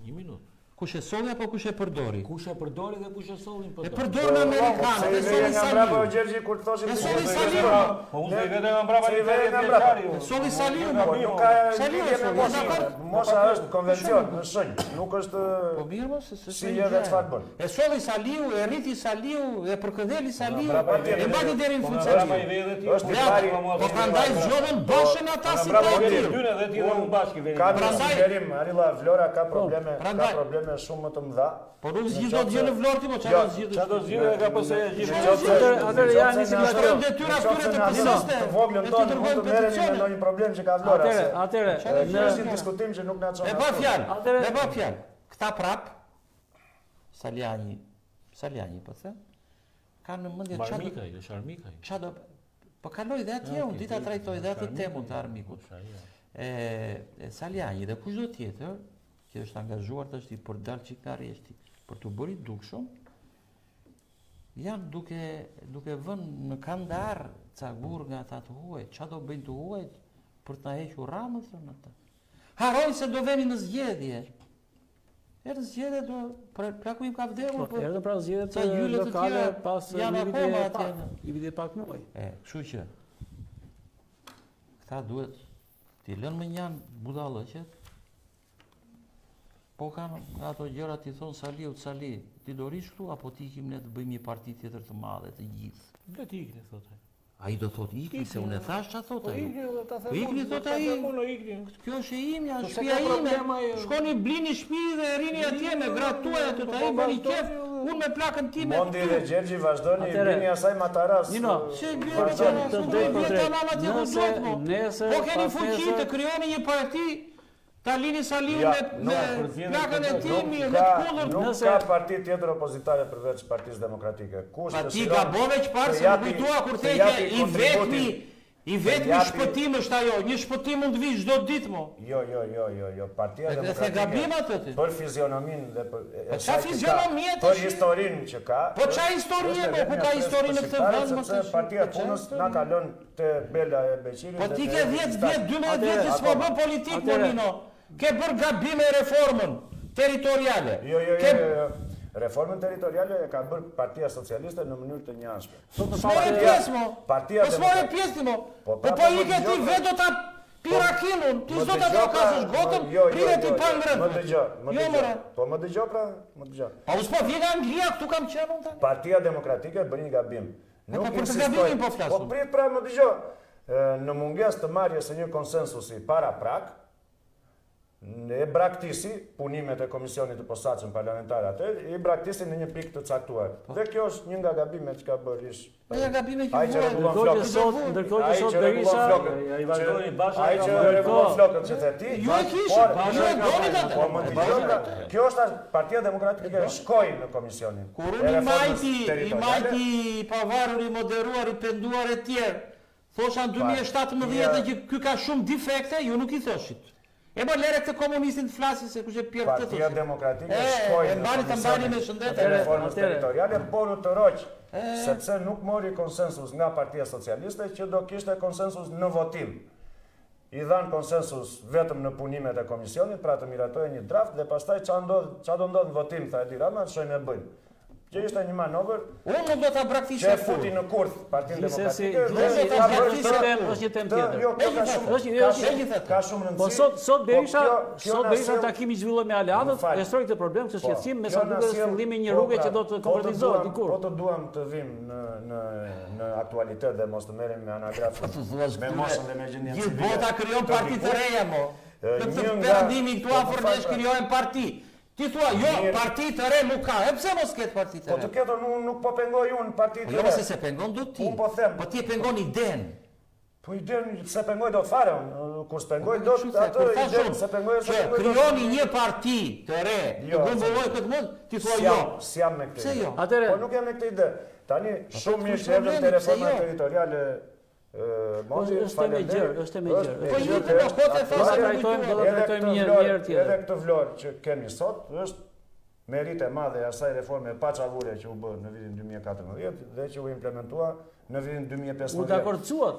Një minutë. Kush e solli apo kush e përdori? Kush e përdori dhe kush e solli E përdori? përdor në amerikanë, e solli Bravo Saliu. Gjergji kur thoshim. E solli Saliu. Po unë vetë nga mbrapa Se një vetë nga vjeçari. mbrapa. Solli Saliu. Po nuk ka Saliu lidhje me solli. moshën. Mosha është konvencion, është shenjë, nuk është Po mirë mos se si edhe çfarë bën. E solli Saliu, e rriti Saliu, e përkëdheli Saliu, e mbati deri në Mbrapa fuqi. i vetë ti. Është i pari. Po prandaj zgjodhen Bashën ata si Bravo, ta Gjergji. tillë. Dyne dhe ti dhe unë bashkë veni. Ka një Prandaj- sugjerim, Arilla Vlora ka probleme prandaj- shumë më të mëdha. Po nuk zgjidh dot gjë në Vlorë ti, po çfarë do zgjidhësh? Çfarë do zgjidhë ka pse e gjithë. Atëherë janë një Shkruajmë detyra atyre të pësiste. Të voglën tonë mund të merreni me ndonjë problem që ka Vlora. Atëherë, Në një diskutim që nuk na çon. E pa fjalë. Atëherë- E pa fjalë. Këta prap Saliani po the. Kanë në mendje Armikaj, është Armikaj. çado po kaloj dhe atje unë dita trajtoj dhe atë temën të armikut. E Saliani dhe kushdo tjetër që është angazhuar tash për dalë çik nga arreshti, për të bërë dukshëm, janë duke vënë në kandar ca burr nga ata të huaj, çfarë do bëjnë të huajt për të na hequr Ramën thënë ata. Harojnë se do veni në zgjedhje. Erë zgjedhje do pra ku im ka vdekur Po, erdhën pra zgjedhjet ca hyle të lokale tjera pas janë një akoma viti atje. pak. Një viti pak muaj. Kështu që këta duhet t'i lënë më njanë budallëqet, po kanë ato gjëra ti thon Sali, ti do rish këtu apo ti ikim ne të bëjmë një parti tjetër të madhe të gjithë. Do t'i ikni thotë. Ai do thotë ikni se unë e thash ç'a thotë ai. ta Po ikni thot ai. Kjo është e imja, shtëpia ime. Shkoni blini shtëpi dhe rini atje me gratë tuaja të ai bëni qef, unë me plakën time. Mondi dhe Gjergji vazhdoni Atëre, bini asaj Mataras. Nino, Se të gjë drejt për drejt. Nëse po keni pas fuqi nesër- të krijoni një parti ta lini Saliu me plakën e tij mirë, me kullën. Nuk ka parti tjetër opozitare përveç Partisë Demokratike. Ti gabove çfarë se më kujtua kur the I vetmi shpëtim është ajo, një shpëtim mund të vi çdo ditë mo. Jo, Partia Demokratike. Dhe gabim atë. Për fizionominë dhe çfarë fizionomie për historinë që ka. Po çfarë historie po, ku ka historinë në këtë vend më se Partia e Punës na ka lënë te Bela e Beqirit. Po ti ke 10 vjet, 12 vjet që s'po bën politikë Molino. Ke bërë gabime reformën territoriale. Jo. Reformën territoriale e ka bërë Partia Socialiste në mënyrë të njëanshme. S'more pjesë mo. S'more pjesë mo. Po i ke ti vetë ta pirakinun, ti s'do ta trokasësh gotën, prire ti pa ngrënë. Më dëgjoj. Po më dëgjoj pra, më dëgjoj. Po s'po vjen nga Anglia, këtu kam qenë unë tani. Partia Demokratike bëri një gabim. Po për të gabimin po flasim. Po prit pra, më dëgjoj. Në mungesë të marrjes së një konsensusi para prak, e braktisi punimet e komisionit të posaçëm parlamentar atë, i braktisi në një pikë të caktuar. Dhe kjo është një nga gabimet që ka bërë ish. Nga gabime që ndërkohë që sot Berisha ai vazhdoi bashkë ai që rregullon flokët që the ti. Ju e kishit, ju e donit atë. Po më dëgjoj. Kjo është Partia Demokratike shkoi në komisionin. Kur i majti i pavarur, i moderuar, i penduar e tjerë, thosha në 2017 që ky ka shumë defekte, ju nuk i thoshit. E më lere këtë komunistin të flasin se kushe pjerë këtë të Partia Demokratike shkoi në komisionin e reformës territoriale, por të roq, sepse nuk mori konsensus nga Partia Socialiste që do kishte konsensus në votim. I dhanë konsensus vetëm në punimet e komisionit, pra të miratoje një draft dhe pastaj qa do ndodhë në votim, tha Edi Rama, shojnë e bëjnë. Që ishte një manovër unë nuk do ta braktisë që e futi në kurth Partinë Demokratike është një temë tjetër. Ka shumë rëndësi. Po sot Berisha takimi zhvilloi me aleatët, e shtroi këtë problem këtë shqetësim me sa duket fillimi një rrugë që do të konkretizohet dikur. Po të duam të vim në aktualitet dhe mos të merrem me anagrafë. Me mosën dhe me gjendjen civile. Gjithë bota krijon parti të reja mo. Këtë perëndimi këtu afër nesh krijojnë parti. Ti thua, jo, parti të re nuk ka, e pse mos ketë parti të re? Po të ketë, nuk po pengoj unë parti të re. Jo, se pengon do ti, po ti e pengon iden. Po iden se pengoj do të fare, kur s'pengoj do të atë iden, se pengoj se pengoj do të... Kryoni një parti të re, të gëmbulloj këtë mund, ti thua jo. Si jam me këtë ide. Po nuk jam me këtë ide. Tani, shumë mirë që edhe të reforma territoriale është e me gjërë. Po ju të në kote trajtojmë një herë tjetër. Edhe këtë vlorë që kemi sot, është merit e madhe asaj reforme pa çavure që u bë në vitin 2014 dhe që u implementua në vitin 2015. U dakordsuat,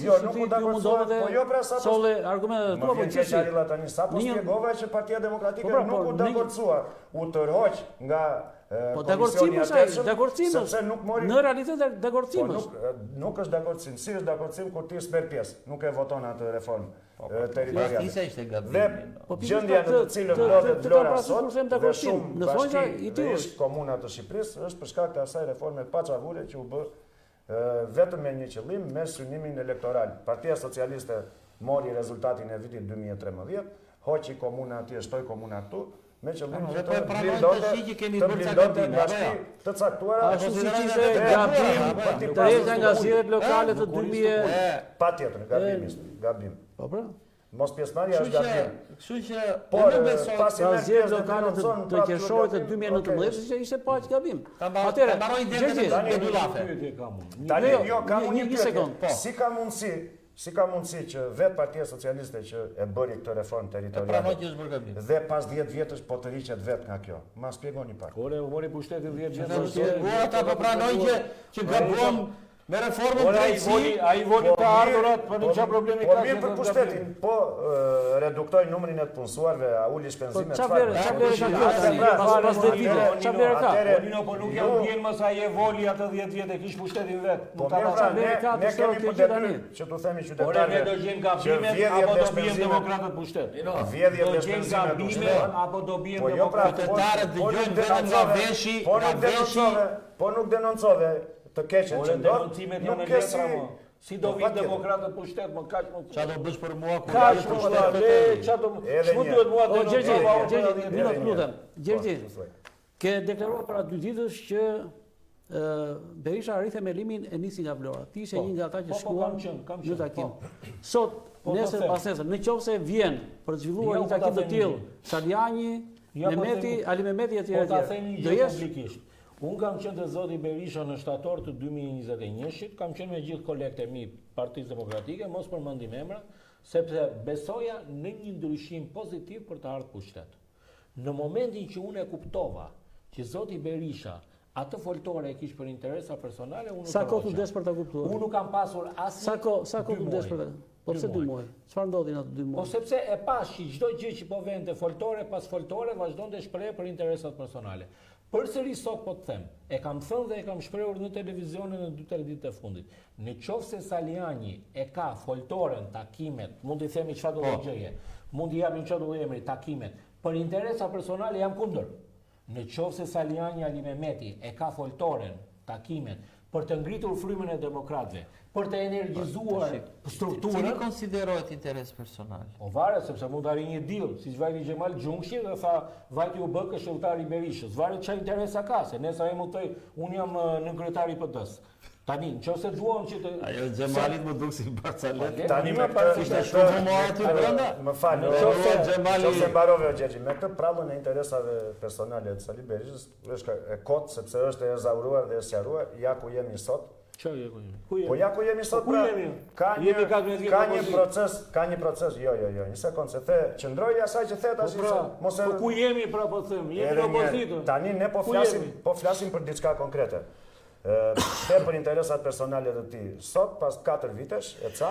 jo, nuk u dakordsuat, po jo pra sa po solle argumentet tua po çeshi. Tani sa po shpjegova që Partia Demokratike nuk u dakordsua, u tërhoq nga po dakordsim sepse nuk mori në realitet dakordsim. Nuk është dakordsim, si është dakordsim kur ti s'merr pjesë, nuk e voton atë reformë territoriale. Dhe gjendja në të cilën ndodhet Vlora sot, dhe shumë bashki dhe ish komuna të Shqipërisë është për shkak të asaj reforme pa çavure që u bë vetëm me një qëllim, me synimin elektoral. Partia Socialiste mori rezultatin e vitit 2013, hoqi komuna atje, shtoi komuna këtu, me qëllim që të blindonte bashki të caktuara ashtu siç ishte gabim të rrezë nga zgjedhjet lokale të 2000 patjetër gabim. Po pra. Mos pjesëmarrja është gabim. Kështu që por pasi nga zgjedhjet lokale të qershorit të 2019 që ishte pa gabim. Atëherë mbaroi tani jo kam një sekond. Si ka mundësi që vetë Partia Socialiste që e bëri këtë reformë territoriale dhe pas 10 vjetësh po të riqet vetë nga kjo? Ma shpjegoni pak. Kore u mori pushtetin 10 vjetësh. Ata po pranojnë që gabuam me reformën drejtësi. Ai voli të ardhurat, po nuk ka problemi ka. Po mirë për pushtetin, po reduktoi numrin e të punësuarve, a uli shpenzimet çfarë pas 10 vite, çfarë ka? Po nuk jam bien mos ai e voli atë 10 vjet e kish pushtetin vet. Po ne kemi për detyrë që tu themi qytetarëve. Ore do gjejmë gabimet apo do bien demokratët pushtet. Vjedhje dhe shpenzimet apo do bien qytetarët dëgjojnë vetëm nga veshi, po nuk denoncove të keqen që ndodh, nuk ke si do vi demokratët pushtet, më kaq më. Çfarë do bësh për mua kur kaq më çfarë do duhet mua të Gjergji, Gjergji, ke deklaruar para 2 ditësh që Berisha arrit themelimin e nisi nga Vlora. Ti ishe një nga ata që shkuan kam në qenë. takim. Sot, nesër them. pas nesër, në qoftë se vjen për të zhvilluar një takim të tillë, Saliani, Mehmeti, Ali Mehmeti etj. Po ta them një Do gjë jesh publikisht. Unë kam qenë te zoti Berisha në shtator të 2021-shit, kam qenë me gjithë kolegët e mi Partisë Demokratike, mos përmendim emra, sepse besoja në një ndryshim pozitiv për të ardhur pushtet. Në momentin që unë e kuptova që zoti Berisha atë foltore e kishte për interesa personale, unë sa kohë të desh për ta kuptuar? Unë nuk kam pasur asnjë. Sa kohë të desh për ta? Po pse 2 muaj? Çfarë ndodhi në ato 2 muaj? Po sepse e pash që çdo gjë që po vente foltore pas foltore vazhdonte shpreh për interesat personale. Përsëri sot po të them, e kam thënë dhe e kam shprehur në televizionin në 2-3 ditët e fundit. Në qoftë se Saliani e ka foltoren, takimet, mund t'i themi çfarë do të gjëje, mund t'i japim çfarë do të emri, takimet, për interesa personale jam kundër. Në qoftë se Saliani Ali Mehmeti e ka foltoren, takimet, për të ngritur frymën e demokratëve, për të energjizuar strukturën. Cili konsiderohet interes personal? Po varet sepse mund të arrijë një deal, siç vajti Xhemal Xhungshi dhe tha vajti u bë këshilltari i Berishës. Varet çfarë interesa ka, se nesër ai mund të thojë unë jam në kryetari i PD-s. Tani, nëse duam që të Ajo Xhemalit më duk si Barcalet. Tani me ishte shumë më aty brenda. Më fal, nëse mbarove o Gjergji, me këtë prallën e interesave personale të Sali Berishës, është e kot sepse është e ezauruar dhe e sqaruar, ja ku jemi sot. Çfarë je ku jemi? Ku jemi? Po ja ku jemi sot, ku pra, jemi? ka Jemi një 14 vjet opozit. ka një proces, jo, një sekond, se the qëndroj asaj që the tash, mos e Po ku jemi pra po them? Jemi Edhe në një, opozitë. tani ne Ku jemi? po flasim për diçka konkrete. Te për interesat personale të tij. Sot pas 4 vitesh e ca,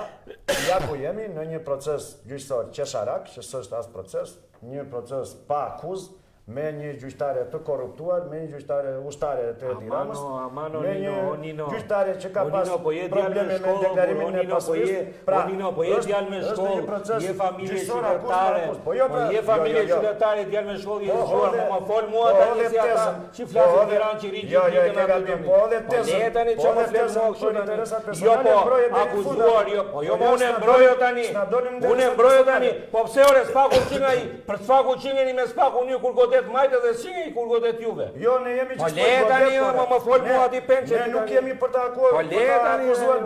ja ku jemi në një proces gjyqësor qesharak, që s'është as proces, një proces pa akuzë, me një gjyqtare të korruptuar, me një gjyqtare ushtare të Edi Ramës, me një gjyqtare që ka pas probleme me deklarimin e pasurisë. Po je djalë me shkollë, je familje qytetare, je familje qytetare, djalë me shkollë, je zgjuar, më fol mua tani si ata që flasin Tiranë që rinë gjithë ditën aty. Po le tani çfarë flas mua kështu. Jo po, akuzuar, jo po unë mbrojë tani. Unë mbrojë tani. Po pse ore spaku çinga ai? Për spaku çingeni me spaku unë kur majtë dhe singe i kur godet juve. Jo, ne jemi që po le tani, më fol mua ati penqe. Ne nuk jemi për të akuzuar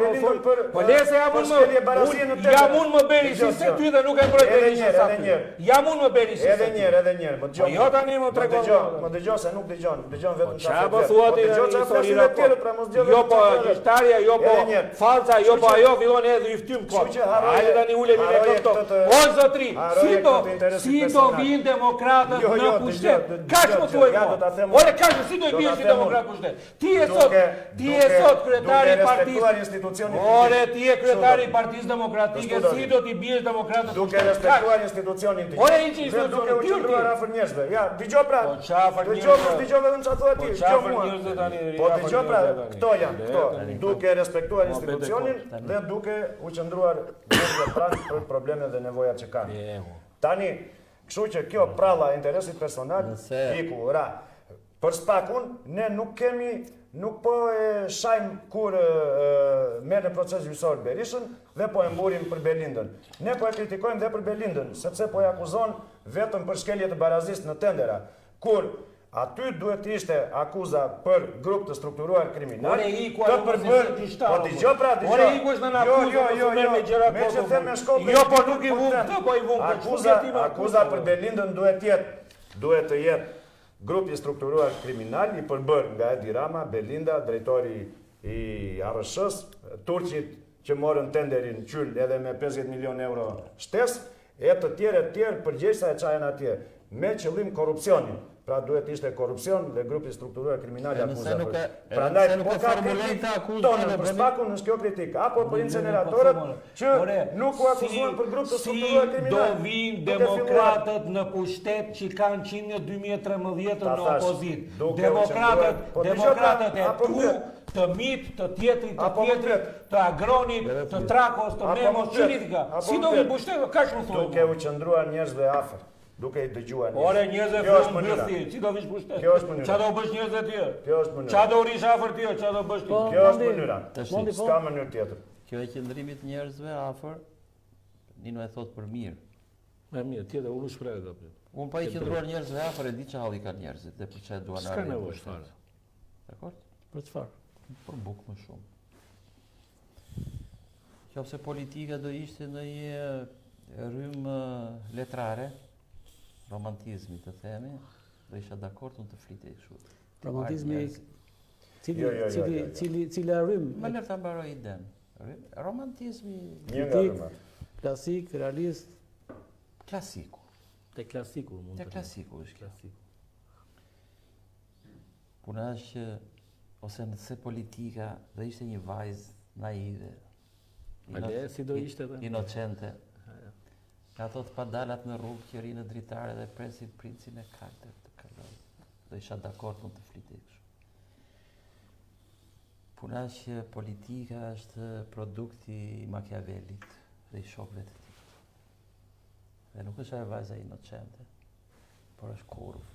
Belindën për po le se jam unë më beri si se ty dhe nuk e mbrojt Berishën sa ty. Jam unë më beri si se ty. Edhe njerë. Po jo tani më tregon. Më dëgjo se nuk dëgjon vetëm qa po thua ti historira po. Jo po gjyqtarja, jo po falca, jo po ajo fillon edhe i ftym kot. Hajde tani ulemi me këto. O zotri, si do vinë demokratët në pushtet? Kaç më thuaj mua? Ore kaç si do i bie si demokrat pushtet? Ti je sot kryetari i partisë. Ore ti je kryetari i Partisë Demokratike, si do t'i biesh demokratët? Duke respektuar institucionin tim. Ore hiç institucionin Duke u qendruar afër njerëzve. Ja, dëgjoj pra. Po çfarë njerëz? Dëgjoj vetëm çfarë thua ti. Çfarë njerëz tani? Po dëgjoj pra, këto janë, këto. Duke respektuar institucionin dhe duke u qendruar njerëzve pranë për problemet dhe nevojat që kanë. Tani kështu që kjo pralla e interesit personal, iku, ra. Për spakun, ne nuk po e shajmë kur merr në proces gjyqësor Berishën dhe po e mburim për Belindën. Ne po e kritikojmë dhe për Belindën, sepse po e akuzon vetëm për shkelje të barazisë në tendera, kur aty duhet të ishte akuza për grup të strukturuar kriminal. Ore iku ajo Po dëgjoj pra, dëgjoj. Ore iku është në akuzë, merr me gjëra me që them me shkollë. Jo, po nuk i vum këtë, po i vum akuza për Belindën duhet të jetë grupi i strukturuar kriminal i përbër nga Edi Rama, Belinda, drejtori i ARSH-s, turqit që morën tenderin qyll edhe me 50 milion euro shtes, e të tjerë përgjegjësa e çajën atje me qëllim korrupsionin. Pra duhet ishte korrupsion dhe grupi strukturuar kriminal akuza. Prandaj po ka tonë për spakun në kjo kritik apo për inceneratorët që nuk u akuzuan për grup të strukturuar kriminal. Do vinë demokratët në pushtet që kanë qenë në 2013 në opozitë. Demokratët e tu, të MIP, të tjetrit, të Agronit, të Trakos, të Memos, qëritika. Si do vinë pushtet, ka që më thunë? Duke u qëndruar njerëzve afër. Duke i dëgjuar njerëz. Ore njerëzve fillon mbrëthje, si do vish pushtet? Kjo është mënyra. Çfarë do bësh njerëzve të tjerë? Kjo është mënyra. Çfarë do rish afër ty, çfarë do bësh ti? Kjo është mënyra. S'ka mënyrë tjetër. Kjo e qëndrimit njerëzve afër, Nino e thot për mirë. Mirë, tjetër u shpreh apo. Unë pa i qëndruar njerëzve afër e di çfarë halli kanë njerëzit dhe për çfarë duan S'ka nevojë fare. Dakor? Për çfarë? Për bukë më shumë. Qofse politika do ishte në një rrymë letrare, romantizmi të themi, do isha dakord unë të flitej kështu. Romantizmi Jo. cila rrymë? Më lërë ta mbaroj iden. Romantizmi Një nga rrymat. Klasik, realist, klasiku. Te klasiku mund Te të klasiku është kjo. klasiku. Puna është që, ose nëse politika do ishte një vajzë naive, Ale, si do ishte dhe? inocente, ato të padalat në rrugë që rinë dritare dhe presin princin e kaltër të kaloj. Do isha dakord unë të flitej kështu. Puna është që politika është produkti i Machiavellit dhe i shokëve të tij. Dhe nuk është ajo vajza inocente, por është kurvë.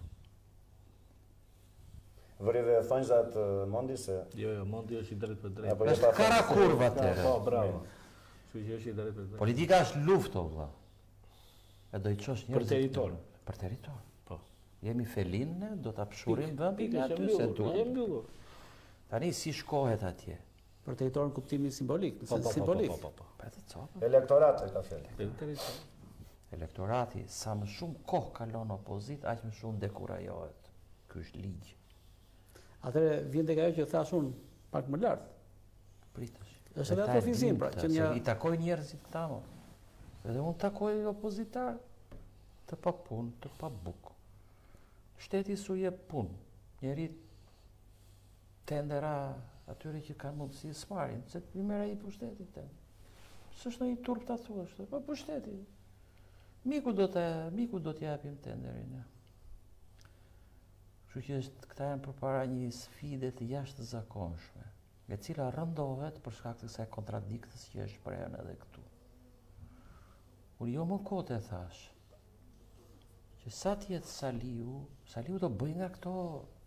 Vëri dhe thonjzat Mondi se... Jo, Mondi është i drejt për drejt. Apo Është kara kurvë atëherë. Po, bravo. Kështu që është i drejt për drejt. Politika është luftë, o vëlla. E do i çosh njerëzit. Për territor. Për territor. Po. Jemi felin ne, do ta pshurim vendin Pikë, aty është se e duhet. mbyllur. Tani si shkohet atje? për territorin kuptimin simbolik, Po, nëse po, simbolik. po. Për të copë. Elektorati ka fjalë. Për territor. Elektorati sa më shumë kohë kalon opozit, aq më shumë dekurajohet. Ky është ligj. Atëre vjen tek ajo që thash unë pak më lart. Pritësh. Është edhe ato fizim, pra, që një i takoj njerëzit këta më. Edhe unë takoj opozitar të pa punë, të pa bukë. Shteti su jep punë. Njeri tendera atyre që kanë mundësi s'marrin, se i merr ai pushtetit tend. S'është në i turp ta thuash, po pushteti. Miku do t'ja japim tenderin. Kështu që këta janë përpara një sfide të jashtëzakonshme, e cila rëndohet për shkak të kësaj kontradiktës që është shprehur edhe këtu. Unë jo më kote thash, që sa t'jetë Saliu do bëj nga këto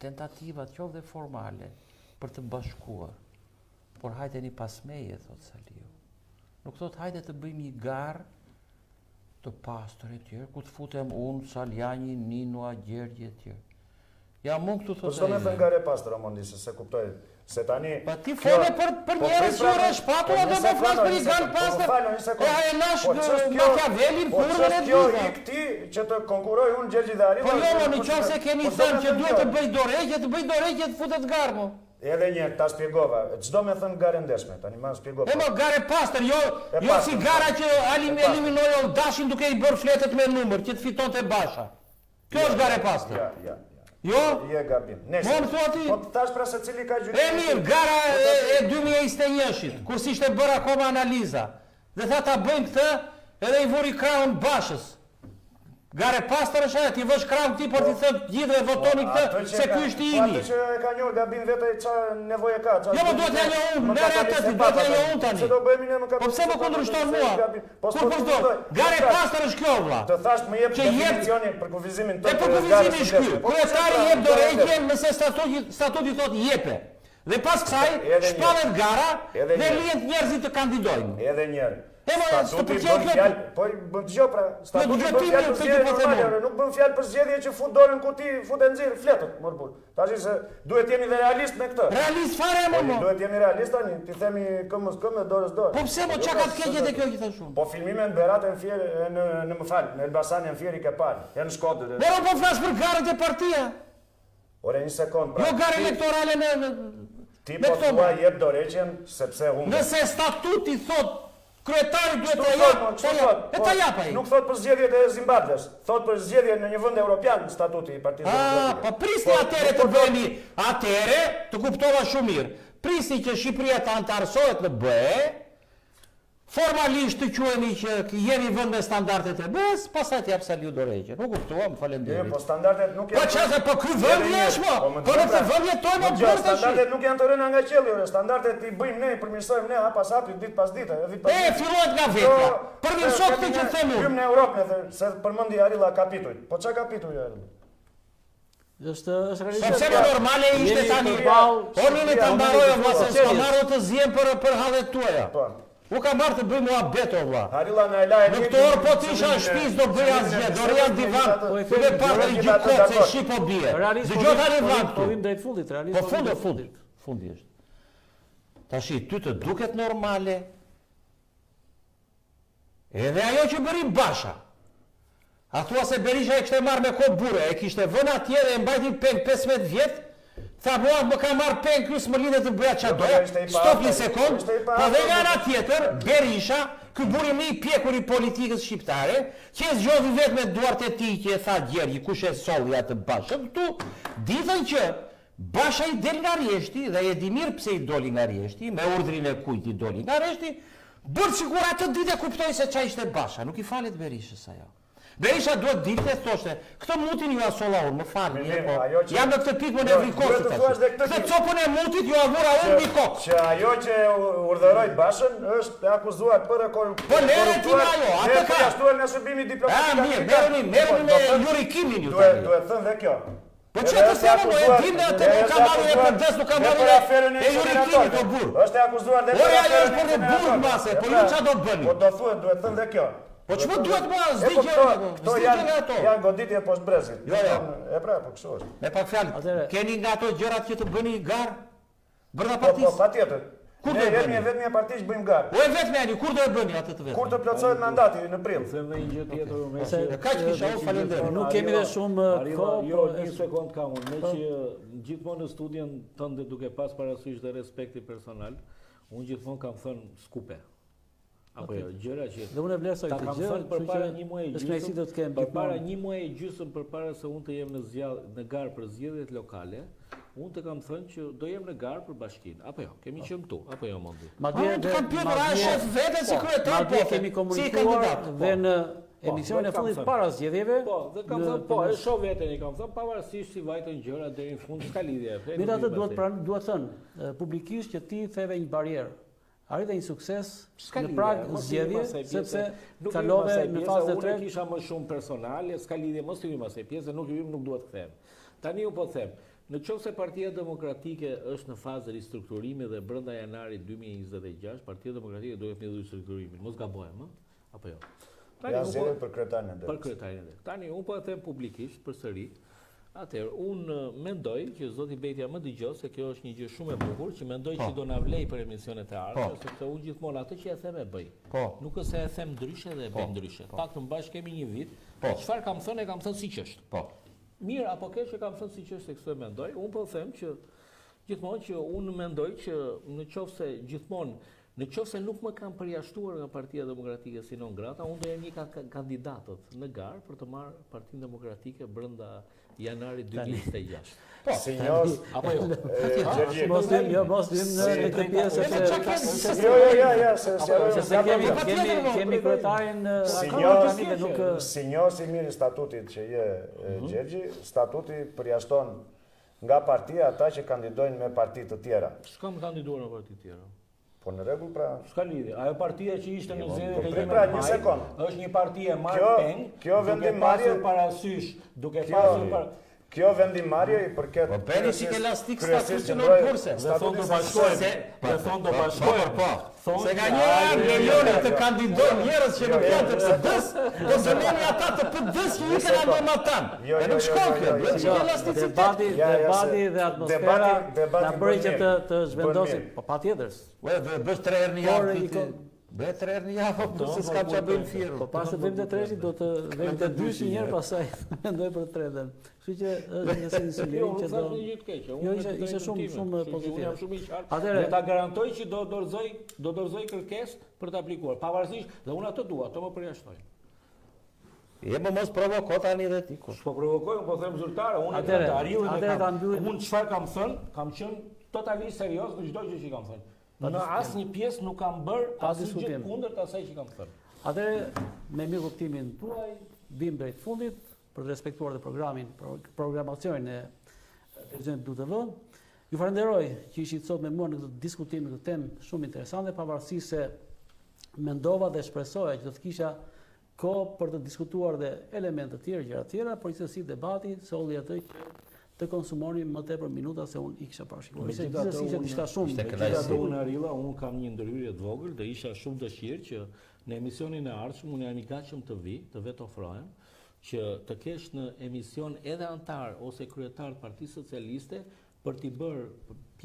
tentativat qoftë dhe formale për të bashkuar. Por hajteni pas meje, thot Saliu. Nuk thot hajde të bëjmë një garë të pastër e tjerë, ku të futem unë, Saljani, Nino, Gjergje e tjerë. Ja mund këtu Po thot s'do me thënë gare pastër, Romondi, se kuptoj. Se tani... Pa ti fole për njerëz që ure shpatura do me flas për një garë pastër. E lash Machiavellin kurrën e Kjo dyta. i këti që të konkuroj unë Gjergji dhe Arriva... Po jo, në qoftë se keni thënë që duhet të bëj dorëheqje, të futet garë mo. Edhe një, ta spjegova, çdo me thënë gare ndeshme, tani ma spjegova. E mo gare pastër, jo si gara që eliminoi Oldashin duke i bërë fletët me numër, që të fitonte Basha. Kjo është gare pastër. Ja. Jo? Je gabim. Mo më thua ti? Po të tash pra se cili ka gjyqim. E mirë, gara e 2021-shit, kur s'ishte bërë akoma analiza. Dhe tha ta bëjmë këtë, edhe i vuri krahun Bashës. Gare pastër është ajo, ti vësh krahun ti por ti thot gjithë votoni këtë se ky është i imi. Atë që e ka njohur gabim vetë çfarë nevojë ka. Jo, po duhet ja njohur unë, merr atë ti, duhet ja njohur unë tani. Se do bëhemi ne më ka. Po pse më kundërshton mua? Kur po do? Gare pastër është kjo vlla. Të thash më jep definicionin për kufizimin tonë. Për kufizimin është ky. Kryetari jep dorëheqjen nëse statuti thotë jepe. Dhe pas kësaj shpallet gara dhe lihen njerëzit të kandidojnë. Edhe një herë. Statuti bën fjalë, po dëgjoj pra, statuti bën fjalë për zgjedhje normale, nuk bën fjalë për zgjedhje që fut dorën ku ti futet nxirr fletët, morbul. Tash se duhet jemi dhe realist me këtë. Realist fare më. Duhet jemi realist tani, ti themi këmbës këmbë dorës dorë. Po pse mo çka ka të keqe te kjo që thash unë? Po filmime në Berat e në Fier në më fal, në Elbasan janë Fieri ke parë, janë në Shkodër. Ora po flas për garët e partia. Ore një sekond pra. Jo garë elektorale në ti po thua jep dorëheqjen sepse humbet. Nëse statuti thot kryetari duhet të jap, e ta jap ai. Nuk thot për zgjedhjet e Zimbabves, thot për zgjedhjet në një vend evropian statuti i Partisë Demokratike. Po prisni atëre të bëhemi, atëre të kuptova shumë mirë. Prisni që Shqipëria të antarësohet në BE, formalisht të quhemi që jemi vend me standardet e BE-s, pastaj të jap Saliu dorëheqje. Nuk kuptuam, faleminderit. Po standardet nuk janë. Po çfarë po ky vend jesh mo? Po në këtë vend jetojmë më bërë tash. Standardet nuk janë të rëna nga qielli, standardet i bëjmë ne, i përmirësojmë ne pas hapi ditë pas dite, vit pas vit. Fillohet nga vetja. Përmirëso këtë që them unë. Hym në Europë, se përmendi Arilla kapitujt. Po çka kapituj Arilla? Është realisht. Po pse normale ishte tani? Oni ne ta mbarojmë vllazë, s'ka marrë të zjem për hallet tuaja. Po. U ka marrë të bëj mua beto vlla. Harilla na e lajë. Në këtë orë po të isha në shtëpi do bëja asgjë, do rria në divan. Po e parë gjithë kohë se shih po bie. Dëgjoj tani vllaz. Po vim drejt fundit, realisht. Po fundit. fundi është. Tashi, ty të duket normale, edhe ajo që bëri Basha. A thua se Berisha e kishte marrë me kohë bure, e kishte vënë atje dhe e mbajti peng 15 vjet, tha mua më ka marrë peng ky s'më lidhet të bëja çfarë doja. Stop një sekond. Po dhe nga ana tjetër, Berisha, ky buri më i pjekur i politikës shqiptare, që e zgjodhi vetëm me duart e tij që e tha Gjergji, kush e solli atë Bashën këtu, ditën që Basha i del nga rjeshti, dhe e di mirë pse i doli nga rjeshti, me urdhrin e kujt i doli nga rjeshti, bërë sigur atë ditë e kuptoi se çfarë ishte Basha, nuk i falet Berishës ajo. Berisha duhet dilte thoshte, këtë mutin ju asolla unë, më falni, po. Jam në këtë pikë më në vrikosit tash. Këtë copën e mutit ju avura unë në kokë. Që ajo që urdhëroi Bashën është akuzuar për korrupsion. Po lere ti ajo, atë ka jashtuar nga shërbimi diplomatik. Merreni me jurikimin ju tani. Duhet thënë dhe kjo. Po që të se më e dim dhe atë nuk ka marrë e përdes, nuk ka marrë e jurikimi të burë. Është e akuzuar dhe Ore ajo është për të burë mase, po ju qa do të bëni? Po do thuhet, duhet thënë dhe kjo. Po që më duhet mua, zdi gjene Këto janë goditje poshtë brezit. E pra, po kështu është. Me pak fjallë, keni nga ato gjërat që të bëni garë? Bërda Po, partisë? patjetër. Ne vetëm e partisë bëjmë garë. O e vetëm e një, kur do e bëni atë të vetëm? Kur të plotësohet mandati në prill. Them dhe një gjë tjetër, Ka që kisha unë falenderoj. Nuk kemi dhe shumë kohë, jo, një sekond kam unë, me që gjithmonë në studion tënde duke pas parasysh dhe respekti personal, unë gjithmonë kam thënë skupe. Apo jo, gjëra që dhe unë e vlerësoj ta këtë kam gjë, thënë përpara një muaji është kënaqësi do të kem përpara një muaji gjysmë përpara se unë të jem në garë për zgjedhjet lokale, unë të kam thënë që do jem në garë për bashkinë. Apo jo, kemi qenë këtu, apo jo Mondi? Unë të kam pyetur a shef vete si kryetar, madje kemi komunikuar dhe në emisionin e fundit para zgjedhjeve. Po, dhe kam thënë, po, e shoh veten i kam thënë, pavarësisht si vajtën gjërat deri në fund, s'ka lidhje. Megjithatë duhet thënë publikisht që ti theve një barierë. Arrite një sukses në prag zgjedhje, sepse kalove në fazën e tretë. Unë kisha më shumë personale, s'ka lidhje mos të vim asaj pjesë, nuk vim, nuk duhet të them. Tani u po them, në qoftë se Partia Demokratike është në fazë ristrukturimi dhe brenda janarit 2026, Partia Demokratike duhet të ndërtojë strukturimin. Mos gabojmë, apo jo? Ja zgjedhje për kryetarin e det. Për kryetarin e det. Tani unë po e them publikisht përsëri. Atëherë, unë mendoj që zoti Betja më dëgjoj se kjo është një gjë shumë e bukur, që mendoj që do na vlej për emisionet e ardhshme, sepse unë gjithmonë atë që e them e bëj. Nuk është se e them ndryshe dhe e bëj ndryshe. Paktën bashkë kemi një vit, çfarë kam thënë e kam thënë siç është. Mirë apo keq që kam thënë siç është se kështu e mendoj, unë po them që gjithmonë që unë mendoj që në qoftë se nuk më kanë përjashtuar nga Partia Demokratike si non grata, unë do jem një kandidatët në garë për të marrë Partinë Demokratike brenda janarit 2026. Po, sinjos, apo jo? Mos dim në këtë pjesë se kemi kryetarin akademik nuk sinjos i mirë i statutit që je Gjergji, statuti përjashton nga partia ata që kandidojnë me parti të tjera. S'kam kandiduar në parti të tjera. Po në rregull pra. S'ka lidhje. Ajo partia që ishte në zgjedhjet e pra një sekond. Është një parti e marrë peng. Kjo vendimmarrje parasysh, duke pasur kjo vendimmarrje i përket. Po bëni si elastik statutin në kurse. Dhe thonë do bashkohen. Dhe thonë do bashkohen. Po. Se ka një milione të kandidojnë njerëz që nuk janë të PD-s, do të nemi ata të PD-s që ikën ato më tan. E nuk shkon kjo, duhet të elasticitet. Debati dhe atmosfera na bëri që të zhvendosim. Po patjetër. Bësh 3 herë në javë. Bëj 3 herë në javë, po se s'ka ç'a bëjmë fierë. Po pas të vëmë të tretit do të vëmë të dyshi një herë pastaj mendoj për të tretën. Kështu që është një sinjali që do. Jo, ishte shumë pozitive. Jam shumë i qartë. Atëherë ta garantoj që do dorëzoj kërkesë për të aplikuar. Pavarësisht dhe unë ato dua, ato më përjashtoj. Më mos provoko tani dhe ti kush. Po provokoj, po them zyrtare, unë e kam unë çfarë kam thënë, kam qenë totalisht serioz në çdo gjë që kam thënë. Në asnjë pjesë nuk kam bërë asgjë kundër asaj që kam thënë. Atëherë, me mirë kuptimin tuaj, vim drejt fundit për të respektuar dhe programacionin e televizionit Blu TV. Ju falenderoj që ishit sot me mua në këtë diskutim, në këtë temë shumë interesante, pavarësisht se mendova dhe shpresoja që do të kisha kohë për të diskutuar dhe elemente të tjera, gjëra të tjera, por gjithsesi debati solli atë që të konsumonin më tepër minuta se unë i kisha parashikuar. Gjithsesi që ishte shumë. Megjithatë unë Arilla, unë kam një ndërhyrje të vogël dhe isha shumë dëshirë që në emisionin e ardhshëm unë jam i gatshëm të vi, të vetë ofrohem, që të kesh në emision edhe antar ose kryetar të Partisë Socialiste për t'i bërë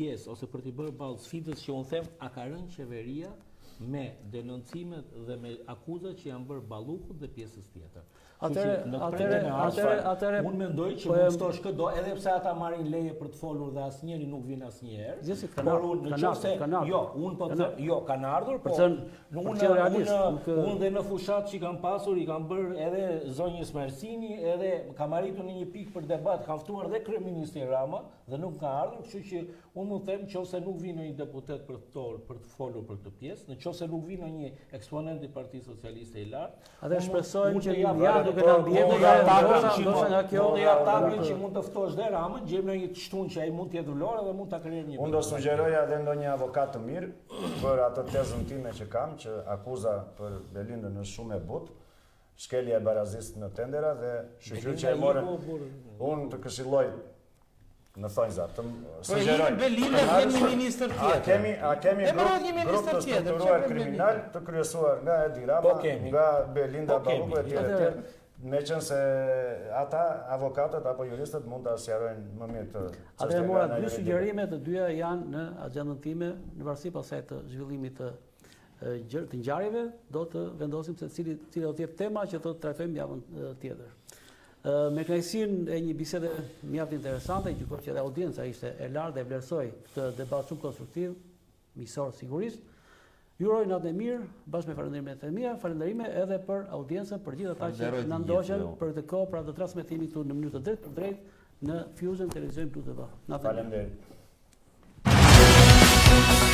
pjesë ose për t'i bërë ballë sfidës që unë them, a ka rënë qeveria me denoncimet dhe me akuzat që janë bërë Ballukut dhe pjesës tjetër. Atëre unë mendoj që mund të shkë do edhe pse ata marrin leje për të folur dhe asnjëri nuk vjen asnjëherë. Por unë nëse unë po them, kanë ardhur, po unë dhe në fushat që kanë pasur i kanë bërë edhe zonjës Mersini, edhe kam arritur në një pikë për debat, kanë ftuar dhe kryeministri Rama dhe nuk ka ardhur, kështu që unë mund të them nëse nuk vjen një deputet për të folur për këtë pjesë, nëse nuk vjen një eksponent i Partisë Socialiste i lartë, atë shpresojmë që që mund të ftosh dhe Ramën, gjejmë në një shtun që ai mund të jetë rullore dhe mund ta krijojmë një. Unë do sugjeroja edhe ndonjë avokat të mirë për atë tezën time që kam, që akuza për Belindën është shumë e butë, shkelja e barazisë në tendera dhe shqyrë që e morën. Unë të këshilloj në thonjzat, të sugjeroj. Belinda vjen një ministër tjetër. A kemi grup të strukturuar kriminal të kryesuar nga Edi Rama, nga Belinda Balluku e tjerë. Me qënë se ata, avokatët apo juristët mund të sqarojnë më mirë të Atëherë mora dy sugjerime, të dyja janë në agjendën time, në varësi pasaj të zhvillimit të ngjarjeve, do të vendosim se cila do të jetë tema që do të trajtojmë javën tjetër. Me kënaqësinë e një bisede mjaft interesante, gjykoj që edhe audienca ishte e lartë dhe vlerësoi këtë debat shumë konstruktiv, miqësor sigurisht. Ju uroj natë e mirë, bashkë me falënderimet e mia, falënderime edhe për audiencën, për gjithë ata që na ndoqën për këtë kohë, për atë transmetimi këtu në mënyrë të drejtë për drejtë në Fusion Televizion Plus TV. Natë e mirë. Faleminderit.